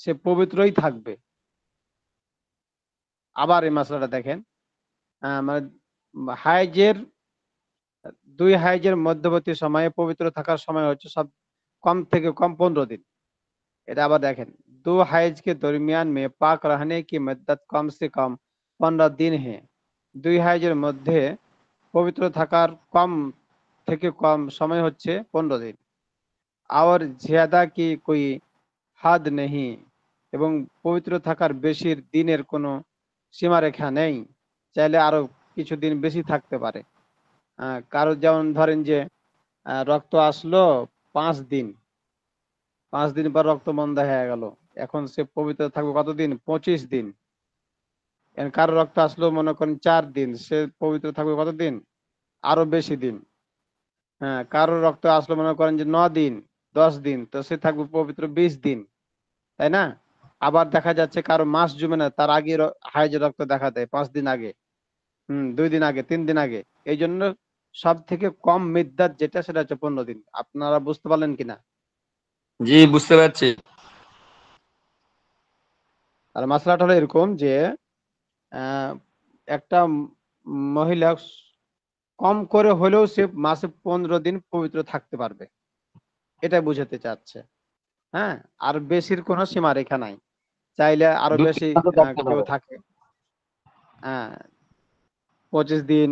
সে পবিত্রই থাকবে। আবার এই মাসলাটা দেখেন, মানে হাইজের দুই হাইজের মধ্যবর্তী সময়ে পবিত্র থাকার সময় হচ্ছে সব কম থেকে কম 15 দিন। এটা আবার দেখেন, दो हाइज के दरमियान में पाक रहने की मुद्दत कम से कम 15 दिन है। দুই হাইজের মধ্যে পবিত্র থাকার কম থেকে কম সময় হচ্ছে 15 দিন। और ज्यादा की कोई হাদ নেই, এবং পবিত্র থাকার বেশির দিনের কোনো সীমারেখা নেই, চাইলে আরো কিছুদিন বেশি থাকতে পারে। কারো যেমন ধরেন যে রক্ত আসলো 5 দিন, 5 দিন পর রক্ত বন্ধ হয়ে গেল, এখন সে পবিত্র থাকবে কতদিন? 25 দিন। কারো রক্ত আসলো মনে করেন 4 দিন, সে পবিত্র থাকবে কতদিন? আরো বেশি দিন। হ্যাঁ, কারো রক্ত আসলো মনে করেন যে 9 দিন 10 দিন, তো সে থাকবে পবিত্র 20 দিন, তাই না? আবার দেখা যাচ্ছে কারো মাস জমে না, তার আগে হাইজে রক্ত দেখা দেয় 5 দিন আগে, 2 দিন আগে, 3 দিন আগে। এই জন্য সব থেকে কম মিদ্দাত যেটা, সেটা হচ্ছে 15 দিন। আপনারা বুঝতে পারলেন কিনা? জি বুঝতে পারছি। আর মাসলাটা হলো এরকম যে একটা মহিলা কম করে হলেও সে মাসে 15 দিন পবিত্র থাকতে পারবে, এটা বুঝাতে চাচ্ছে। হ্যাঁ, আর বেশির কোনো সীমারেখা নাই। চাইলে আরো 2-3 বেশি মাসও থাকতে কেউ পারে। থাকে, হ্যাঁ 25 দিন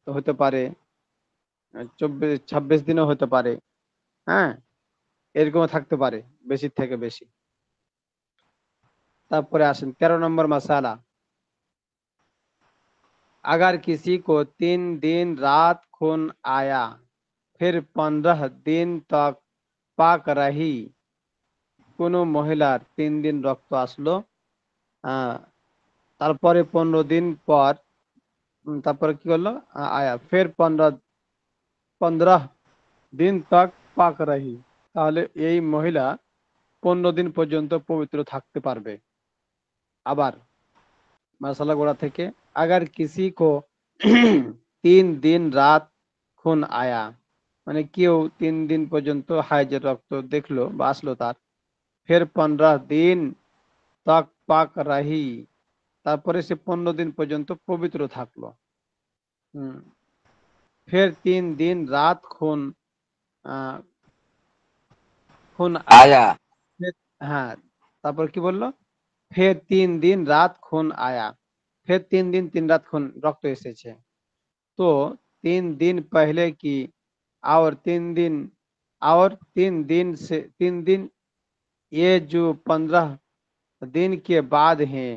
হতে পারে, 26 দিনও হতে পারে, হ্যাঁ এরকম থাকতে পারে, বেশি থেকে বেশি। তারপরে আসেন 13 নম্বর मसाला। अगर किसी को 3 दिन रात खून आया फिर 15 दिन तक पाक रही, কোনো মহিলার 3 দিন রক্ত আসলো, তারপরে 15 দিন পর তারপরে কি করলো, আয়া ফের 15 দিন তক পাক রহি, তাহলে এই মহিলা 15 দিন পর্যন্ত পবিত্র থাকতে পারবে। আবার মাসালা গোড়া থেকে, আগার কিসি কো 3 দিন রাত খুন আয়া, মানে কেউ 3 দিন পর্যন্ত হাইজের রক্ত দেখলো বা আসলো তার, ফের 15 দিন তক পাক রাহি, তারপরে সে 15 দিন পর্যন্ত পবিত্র থাকলো। ফের 3 দিন রাত খুন খুন আয়া, হ্যাঁ তারপর কি বললো, ফের 3 दिन रात खून आया, फिर 3 दिन 3 रात खून रक्त এসেছে। तो 3 दिन पहले की और 3 दिन से 3 दिन ये जो 15 दिन के बाद हैं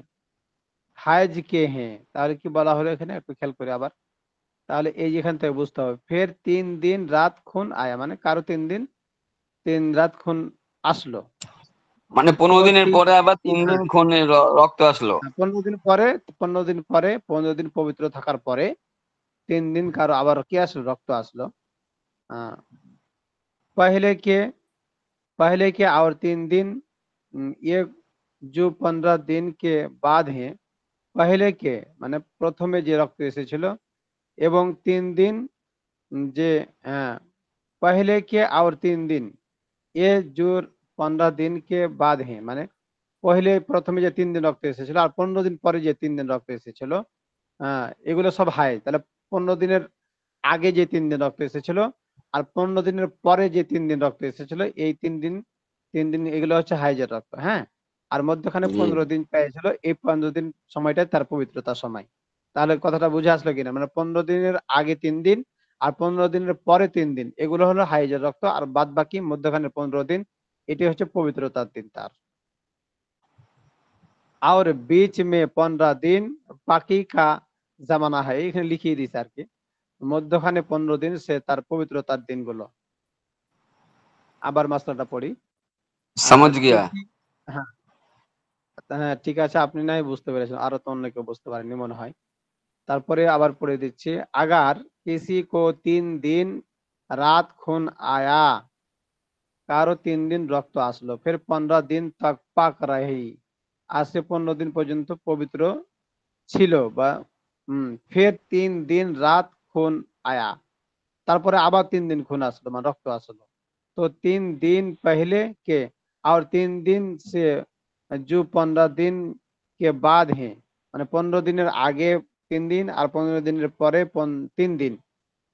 হাইজ কে हैं, তাহলে কি বলা হলো এখানে একটু খেয়াল করে আবার, তাহলে এই যেখান থেকে বুঝতে হবে ফের 3 दिन रात खून आया মানে কারো 3 दिन 3 রাত খুন আসলো, মানে 15 তো দিনের পরে আবার 3 দিন খুনে রক্ত আসলো। 15 দিন পরে 15 দিন পবিত্র থাকার পরে 3 दिन কারো আবার কি আসলো, রক্ত আসলো। আহ, पहले के और 3 दिन ये जो 15 दिन के बाद हैं, पहले के মানে প্রথমে যে রক্ত এসেছিল এবং 3 दिन যে पहले के और 3 दिन ये जो 15 दिन के बाद हैं, মানে পहिले প্রথমে যে 3 দিন রক্ত এসেছিল আর 15 দিন পরে যে 3 দিন রক্ত এসেছিল, এগুলো সব হাইজ। তাহলে 15 দিনের আগে যে 3 দিন রক্ত এসেছিল আর 15 দিনের পরে যে 3 দিন রক্ত এসেছিল, এই 3 দিন এগুলো হচ্ছে হাইজের রক্ত, হ্যাঁ। আর মধ্যখানে 15 দিন পেয়েছিল, এই 15 দিন সময়টাই তার পবিত্রতার সময়। তাহলে কথাটা বুঝে আসলো কিনা, মানে 15 দিনের আগে 3 দিন আর 15 দিনের পরে 3 দিন এগুলো হলো হাইজের রক্ত, আর বাদ বাকি মধ্যখানে 15 দিন এটি হচ্ছে পবিত্রতার দিন তার। और बीच में 15 दिन পাকি কা জামানা হয়, এখানে লিখিয়ে দিছে আর কি, মধ্যখানে 15 দিন সে তার পবিত্রতার দিনগুলো। আবার মাসলাটা পড়ি। समझ गया। হ্যাঁ হ্যাঁ ঠিক আছে, আপনি নাই বুঝতে পেরেছেন, আরো তো অন্য কেউ বুঝতে পারেনি মনে হয়। তারপরে আবার পড়ে দিচ্ছি। আগার কিসি কো 3 दिन রাত খুন আয়া, কারো 3 দিন রক্ত আসলো, ফের 15 दिन तक পাক রহি, আসে 15 দিন পর্যন্ত পবিত্র ছিল বা ফের 3 दिन রাত খুন আয়া, তারপরে আবার 3 दिन খুন আসলো মানে রক্ত আসলো। তো 3 दिन पहले के और 3 दिन से जो 15 दिन के बाद हैं, মানে 15 দিনের আগে 3 দিন আর 15 দিনের পরে 3 দিন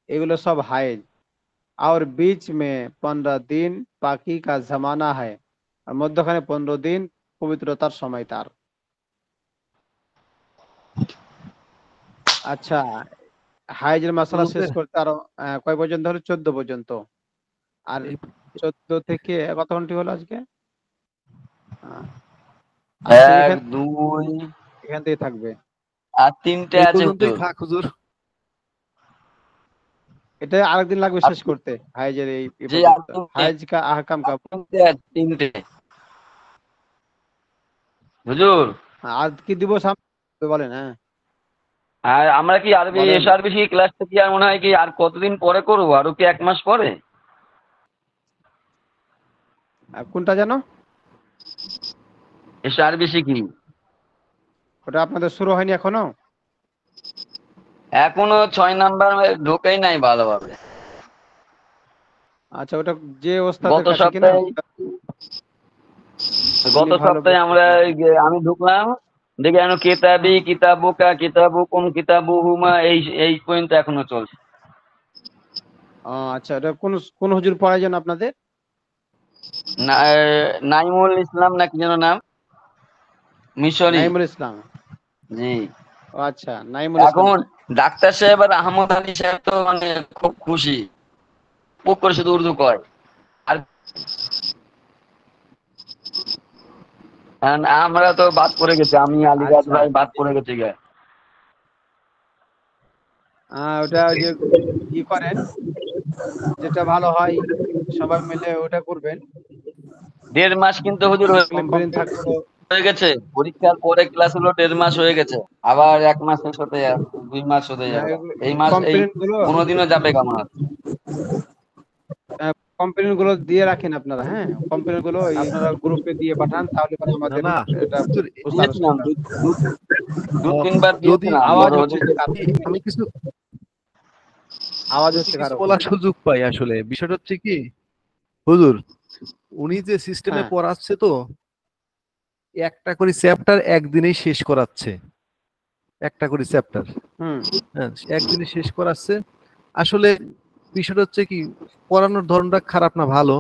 এগুলো সব হাইজ। और बीच में 15 दिन পাকি का जमाना है, আর মধ্যখানে 15 দিন পবিত্রতার সময় তার। আচ্ছা, হাইজের মশলা শেষ করতে আরো কয় পর্যন্ত হলো, 14 পর্যন্ত। আর 14 থেকে কত ঘন্টা হলো আজকে, আচ্ছা 1 2 এখান থেকে থাকবে, আর 3টে এই আছে পর্যন্তই হুজুর। থাক হুজুর। এটা আরেকদিন লাগবে শেষ করতে হাইজের এই জি আর পর্যন্ত। 3টে, হাইজ কা আহকাম কা 3টে হুজুর। আর কি দিব সামনে বলেন। হ্যাঁ আর আমরা কি আরবি বলেন। এসআরবিসি ক্লাসটা কি আর মনে হয় কি আর কতদিন পরে করবো, আরো কি 1 মাস পরে? কোনটা জানো, এসআরবিসি কি ওটা আপনাদের শুরু হয়নি এখনো? এখনো 6 নাম্বার ঢোকেই নাই ভালোভাবে। আচ্ছা, ওটা যে ওস্তাদের গত কাছে কিনা সপ্তাহে আমরা আমি ঢুকলাম, দেখি এখনো কেতাবি কিতাবুকা কিতাবুকুম কিতাবুহুমা এই পর্যন্ত এখনো চলছে। আচ্ছা, এটা কোন কোন হুজুর পড়ায় যেন আপনাদের? নাইমুল ইসলাম না কি যেন নাম। মিশরি। নাইমুল ইসলাম। জি। ও আচ্ছা, নাইমুল ইসলাম। এখন ডাক্তার সাহেব আর আহমদ আলী সাহেব তো মানে খুব খুশি, পুক করে শুধু উর্দু কয়। আর আমরা তো বাদ পড়ে গেছি, আমি আলিরাজ আচ্ছা, ভাই বাদ পড়ে গেছি গে। ওটা ওই যে ই করেন, যেটা ভালো হয় সবাই মিলে ওটা করবেন। 1.5 মাস কিন্তু হুজুর কমপ্লেন থাকলো। হয়ে গেছে, পরীক্ষার পরে ক্লাস হলো 1.5 মাস হয়ে গেছে, আবার 1 মাস শেষ হতে 2 মাস হতে যাবে। এই মাস এই কমপ্লেন গুলো 15 দিনও যাবে কেমন? কমপ্লেন গুলো দিয়ে রাখেন আপনারা। হ্যাঁ, কমপ্লেন গুলো আপনারা গ্রুপে দিয়ে পাঠান, তাহলে পরে না আমাদের না এটা হুজুর, বুঝতে আরো দিয়েছিলাম, সুবিধা হবে। দু তিনবার যদি দিয়েছিলাম। আওয়াজ বড় হচ্ছে হুজুর আমি কিছু আওয়াজ যদি হচ্ছে কিছু কারো। বলার সুযোগ পাই, আসলে বিষয়টা হচ্ছে কি হুজুর, উনি যে সিস্টেমে হ্যাঁ, পড়াচ্ছে তো একটা করে চ্যাপ্টার একদিনেই শেষ করাচ্ছে, একটা করে চ্যাপ্টার হুম, হ্যাঁ একদিনে শেষ করাচ্ছে। আসলে বিষয়টা হচ্ছে কি পড়ানোর ধরনটা খারাপ না, ভালো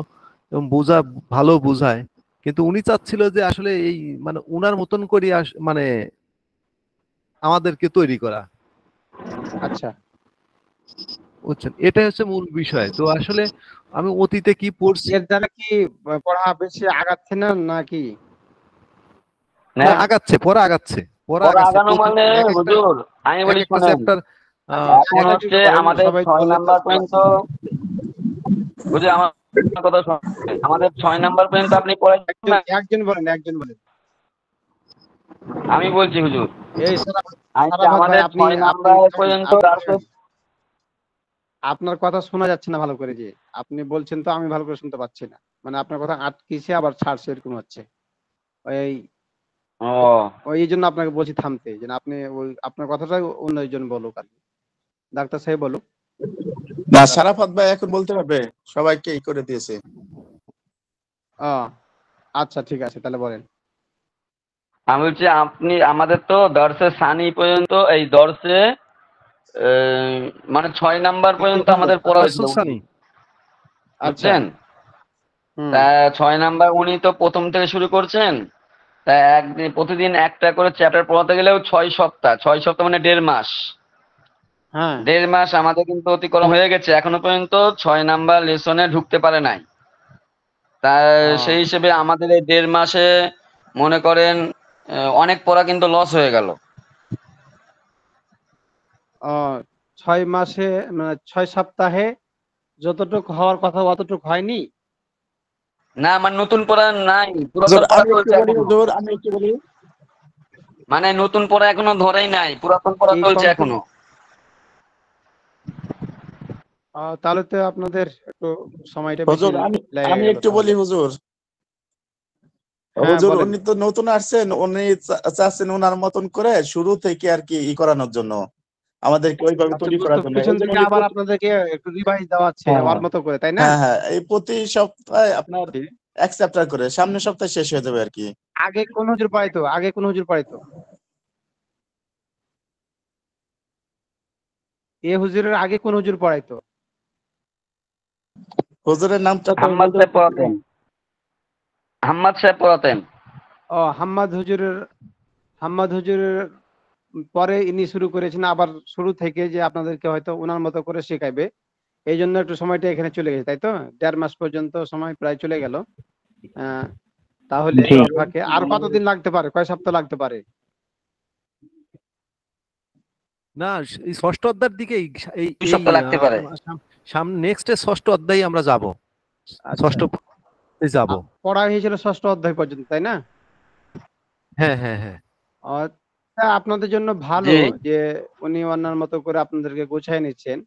এবং ভালো বোঝায়, কিন্তু উনি চাচ্ছিল যে আসলে এই মানে উনার মতন করে মানে আমাদেরকে তৈরি করা, আচ্ছা। বুঝছেন, এটাই হচ্ছে মূল বিষয়। তো আসলে আমি অতীতে কি পড়ছি, এর দ্বারা কি পড়া বেশি আগাচ্ছে না নাকি? না, হ্যাঁ আগাচ্ছে, পড়া আগাচ্ছে, পড়া পড়া আগাচ্ছে আগানো মানে হুজুর আমি এক বলি একটা শোনেন, চ্যাপ্টার আচ্ছা, এখন সেটা হচ্ছে যদি বলেন, আমাদের সবাই 6 বললে তো নাম্বার ভালো পর্যন্ত, হয়। বুঝলি আমার কথা শুনেন, আমাদের 6 নাম্বার পর্যন্ত আপনি পড়াইছেন একজন না? একজন বলেন, একজন বলেন। আমি বলছি হুজুর, এই আজকে সারাফাত ভাই, আমাদের আপনি 6 আপনি নাম্বার থামেন, পর্যন্ত আপনি দার্সে। থামেন। আপনার কথা শোনা যাচ্ছে না ভালো করে। যে আপনি বলছেন তো আমি ভালো করে শুনতে পাচ্ছি না, মানে আপনার কথা আটকিছে আবার ছাড়ছে, এরকম হচ্ছে। ওই ও ওই এই জন্য আপনাকে বলছি থামতে, যেন আপনি ওই আপনার কথাটা অন্যজন বলুক আর কি। ডাক্তার সাহেব বলুক। না, সারাফাত ভাই এখন বলতে পারবে, সবাইকে ই করে দিয়েছে। ও আচ্ছা, ঠিক আছে, তাহলে বলেন। আমি বলছি আপনি আমাদের তো দর্শে সানি পর্যন্ত, এই দর্শে মানে 6 নাম্বার পর্যন্ত আমাদের পড়া হয়েছিল সানি, আচ্ছা। বুঝছেন। হুম। তা 6 নাম্বার উনি তো প্রথম থেকে শুরু করছেন, তা একদিন প্রতিদিন একটা করে চ্যাপ্টার পড়াতে গেলেও 6 সপ্তাহ, 6 সপ্তাহ মানে 1.5 মাস। হ্যাঁ। 1.5 মাস আমাদের কিন্তু অতিক্রম হয়ে গেছে, এখনো পর্যন্ত 6 নাম্বার লেসনে ঢুকতে পারে নাই। তা ও সেই হিসেবে আমাদের এই 1.5 মাসে মনে করেন অনেক পড়া কিন্তু লস হয়ে গেল। ও 6 মাসে, মানে 6 সপ্তাহে যতটুকু হওয়ার কথা অতটুকু হয়নি। না আমার নতুন পড়া নাই, হুজুর পুরাতন পড়া আমি একটু চলছে বলি, এখনো। হুজুর আমি একটু বলি। মানে নতুন পড়া এখনো ধরেই নাই, পুরাতন পড়া এই চলছে কমপ্লিট। এখনো। তাহলে তো আপনাদের একটু সময়টা বেশি হুজুর আমি লেগে আমি গেল একটু বলি তাহলে। হুজুর। হ্যাঁ, হুজুর বলেন। উনি তো নতুন আসছেন, উনি চাচ্ছেন ওনার মতন করে শুরু থেকে আর কি ই করানোর জন্য, আমাদেরকে ওইভাবে আচ্ছা, তৈরি বুঝতো, করার জন্য। পিছন এই জন্য থেকে উনি আবার আপনাদেরকে একটু রিভাইজ দেওয়াচ্ছে হ্যাঁ ওর মতো করে, তাই না? হ্যাঁ হ্যাঁ, এই প্রতি সপ্তাহে আপনার এক চ্যাপ্টার করে, সামনের সপ্তাহে শেষ হয়ে যাবে আর কি। আগে কোন হুজুর পড়াইতো? আগে কোন হুজুর পড়াইতো? এ হুজুরের আগে কোন হুজুর পড়াইতো? হুজুরের নামটা তো হাম্মাদ বলতে সাহেব পারতেছি না। পড়াতেন, হাম্মাদ সাহেব পড়াতেন। ও হাম্মাদ হুজুরের পরে ইনি শুরু করেছেন আবার শুরু থেকে, যে আপনাদেরকে হয়তো ওনার মতো করে শেখাইবে। এই জন্য একটু সময়টা এখানে চলে গেছে, তাই তো? 1.5 মাস পর্যন্ত সময় প্রায় চলে গেল। আহ, তাহলে জি। এর ফাঁকে আর কতদিন লাগতে পারে? কয় সপ্তাহ লাগতে পারে? না এই ষষ্ঠ অধ্যায়ের দিকে এই 2 এই সপ্তাহ লাগতে পারে। সামনে নেক্সট ষষ্ঠ অধ্যায়ে আমরা যাব, আচ্ছা। ষষ্ঠ যাব। পড়া হয়েছিল 6ষ্ঠ অধ্যায় পর্যন্ত, তাই না? হ্যাঁ হ্যাঁ হ্যাঁ। আপনাদের জন্য ভালো জি। যে উনি ওনার মতো করে আপনাদেরকে গোছায় নিচ্ছেন।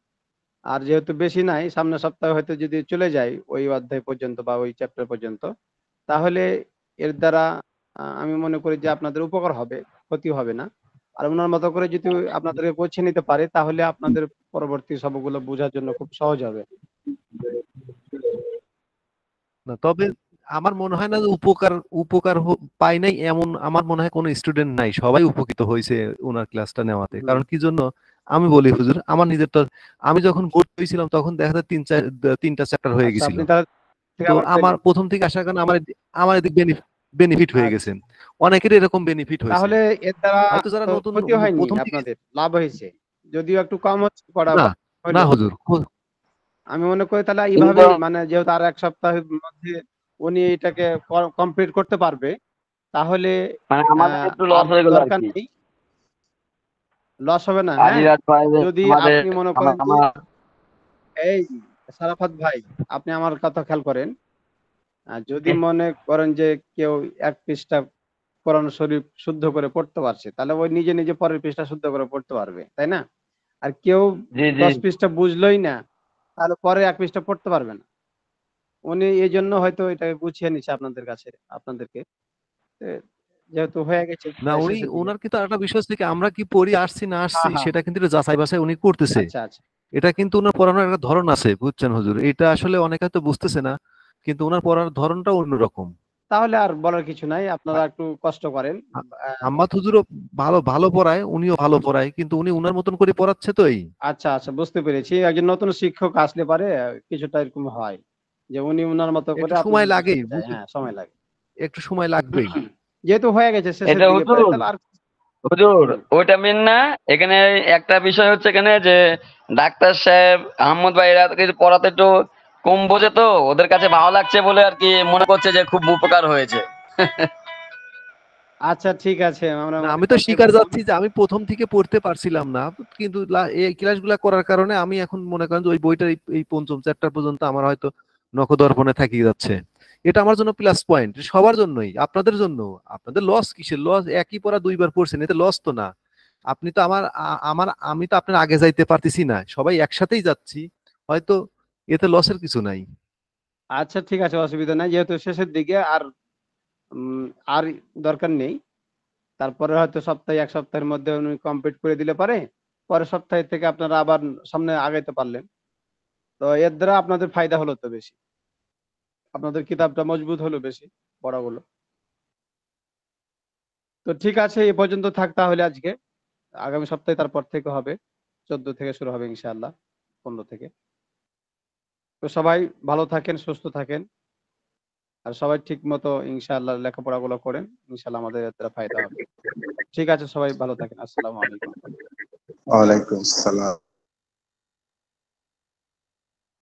আর যেহেতু বেশি নাই, সামনের সপ্তাহে হয়তো যদি চলে যায় ওই অধ্যায় পর্যন্ত বা ওই চ্যাপ্টার পর্যন্ত, তাহলে এর দ্বারা আমি মনে করি যে আপনাদের উপকার হবে, ক্ষতি হবে না। আর ওনার মতো করে যদি আপনাদেরকে গোছিয়ে নিতে পারে, তাহলে আপনাদের পরবর্তী সবগুলো বোঝার জন্য খুব সহজ হবে। না তবে আমার মনে হয় না যে উপকার উপকার পাই নাই এমন আমার মনে হয় কোনো স্টুডেন্ট নাই, সবাই উপকৃত হয়েছে ওনার ক্লাসটা নেওয়াতে। হুম। কারণ কি জন্য আমি বলি হুজুর, আমার নিজেরটা আমি যখন ভর্তি হয়েছিলাম তখন দেখা যায় তিনটা চ্যাপ্টার হয়ে আচ্ছা, গেছিল। আপনি তাহলে থেকে তো আবার আমার প্রথম থেকে আসার কারণে আমার আমার এদিক বেনিফিট হয়ে আচ্ছা। গেছেন, অনেকের এরকম বেনিফিট হয়েছে। তাহলে এর দ্বারা হয়তো যারা তো নতুন ক্ষতি হয়নি, প্রথম থেকে, আপনাদের লাভ হয়েছে, যদিও একটু কম হচ্ছে পড়া না না হলেও। হুজুর, আমি মনে করি তাহলে কিন্তু এইভাবেই, মানে যেহেতু আর 1 সপ্তাহের মধ্যে উনি এটাকে কমপ্লিট করতে পারবে, তাহলে মানে আমাদের একটু আর লস হয়ে গেল আর দরকার কি। নেই, লস হবে না। কাজী হ্যাঁ, রাজ ভাই যদি আমাদের আপনি মনে করেন যে, আমার এই সারাফাত ভাই, আপনি আমার কথা খেয়াল করেন, যদি মনে করেন যে কেউ 1 পৃষ্ঠা কোরআন শরীফ শুদ্ধ করে পড়তে পারছে, তাহলে ওই নিজে নিজে পরের পৃষ্ঠা শুদ্ধ করে পড়তে পারবে, তাই না? আর কেউ জি জি 10 পৃষ্ঠা বুঝলোই না, তাহলে পরে 1 পৃষ্ঠা পড়তে পারবে না। উনি এই জন্য হয়তো এটাকে গুছিয়ে নিচ্ছে আপনাদের কাছে, আপনাদেরকে। এ যেহেতু হয়ে গেছে না প্রায় উনি শেষের দিকে। ওনার কিন্তু আরেকটা বিষয় হচ্ছে কি, আমরা কি পড়ি আসছি না আসছি হ্যাঁ, হ্যাঁ। সেটা কিন্তু একটু যাচাই বাছাই উনি করতেছে। আচ্ছা, আচ্ছা। এটা কিন্তু ওনার পড়ানোর একটা ধরন আছে, বুঝছেন হুজুর, এটা আসলে অনেকে হয়তো বুঝতেছে না, কিন্তু ওনার পড়ার ধরনটা অন্যরকম। তাহলে আর বলার কিছু নাই। আপনারা আ- একটু কষ্ট করেন। আ- আ আম্মাদ হুজুরও ভালো ভালো পড়ায়, উনিও ভালো পড়ায়, কিন্তু উনি উনার মতন করে পড়াচ্ছে তো এই। আচ্ছা, আচ্ছা, বুঝতে পেরেছি। একজন নতুন শিক্ষক আসলে পারে কিছুটা এরকম হয়। যে উনি উনার মতো করে একটু সময় আপনাদের লাগেই, বুঝাতে চায়। হ্যাঁ, সময় লাগে। একটু সময় লাগবেই। যেহেতু হয়ে গেছে শেষের এটা দিকে প্রায়, হুজুর, তাহলে আর হুজুর হুম। ওইটা মেন না। এখানে একটা বিষয় হচ্ছে এখানে যে ডাক্তার সাহেব আহমদ ভাই এরা কিছু পড়াতে একটু কম বোঝে, তো ওদের কাছে ভালো লাগছে বলে আর কি মনে করছে যে খুব উপকার হয়েছে। আচ্ছা, ঠিক আছে। আমরা না আমাদের আমি তো কথাই স্বীকার বললাম। যাচ্ছি যে আমি প্রথম থেকে পড়তে পারছিলাম না, কিন্তু এই ক্লাসগুলা করার কারণে আমি এখন মনে করেন যে ওই বইটার এই পঞ্চম চ্যাপ্টার পর্যন্ত আমার হয়তো নখদর্পণে থাকি যাচ্ছে। এটা আমার জন্য প্লাস পয়েন্ট, সবার জন্যই, আপনাদের জন্য। আপনাদের লস কিসের? লস একই পড়া 2 বার পড়ছেন, এতে লস তো না। আপনি তো আমি তো আপনার আগে যাইতে পারতেছি না, সবাই একসাথেই যাচ্ছি, হয়তো এতে লসের কিছু নাই। আচ্ছা, ঠিক আছে, অসুবিধা নাই। যেহেতু শেষের দিকে আর আর দরকার নেই। তারপরে হয়তো সপ্তাহে 1 সপ্তাহের মধ্যে উনি কমপ্লিট করে দিলে পারে। পরের সপ্তাহে থেকে আপনারা আবার সামনে আগাইতে পারলেন। তো এর দ্বারা আপনাদের ফায়দা হলো তো বেশি। আপনাদের কিতাবটা মজবুত হলো বেশি, পড়াগুলো। তো ঠিক আছে, এ পর্যন্ত থাক তাহলে আজকে। আগামী সপ্তাহে তারপর থেকে হবে। 14 থেকে শুরু হবে ইনশাআল্লাহ, 15 থেকে। তো সবাই ভালো থাকেন, সুস্থ থাকেন। আর সবাই ঠিকমতো ইনশাআল্লাহ লেখাপড়াগুলো করেন। ইনশাআল্লাহ আমাদের এর দ্বারা ফায়দা হবে। ঠিক আছে, সবাই ভালো থাকেন। আসসালামু আলাইকুম। ওয়ালাইকুম আসসালাম।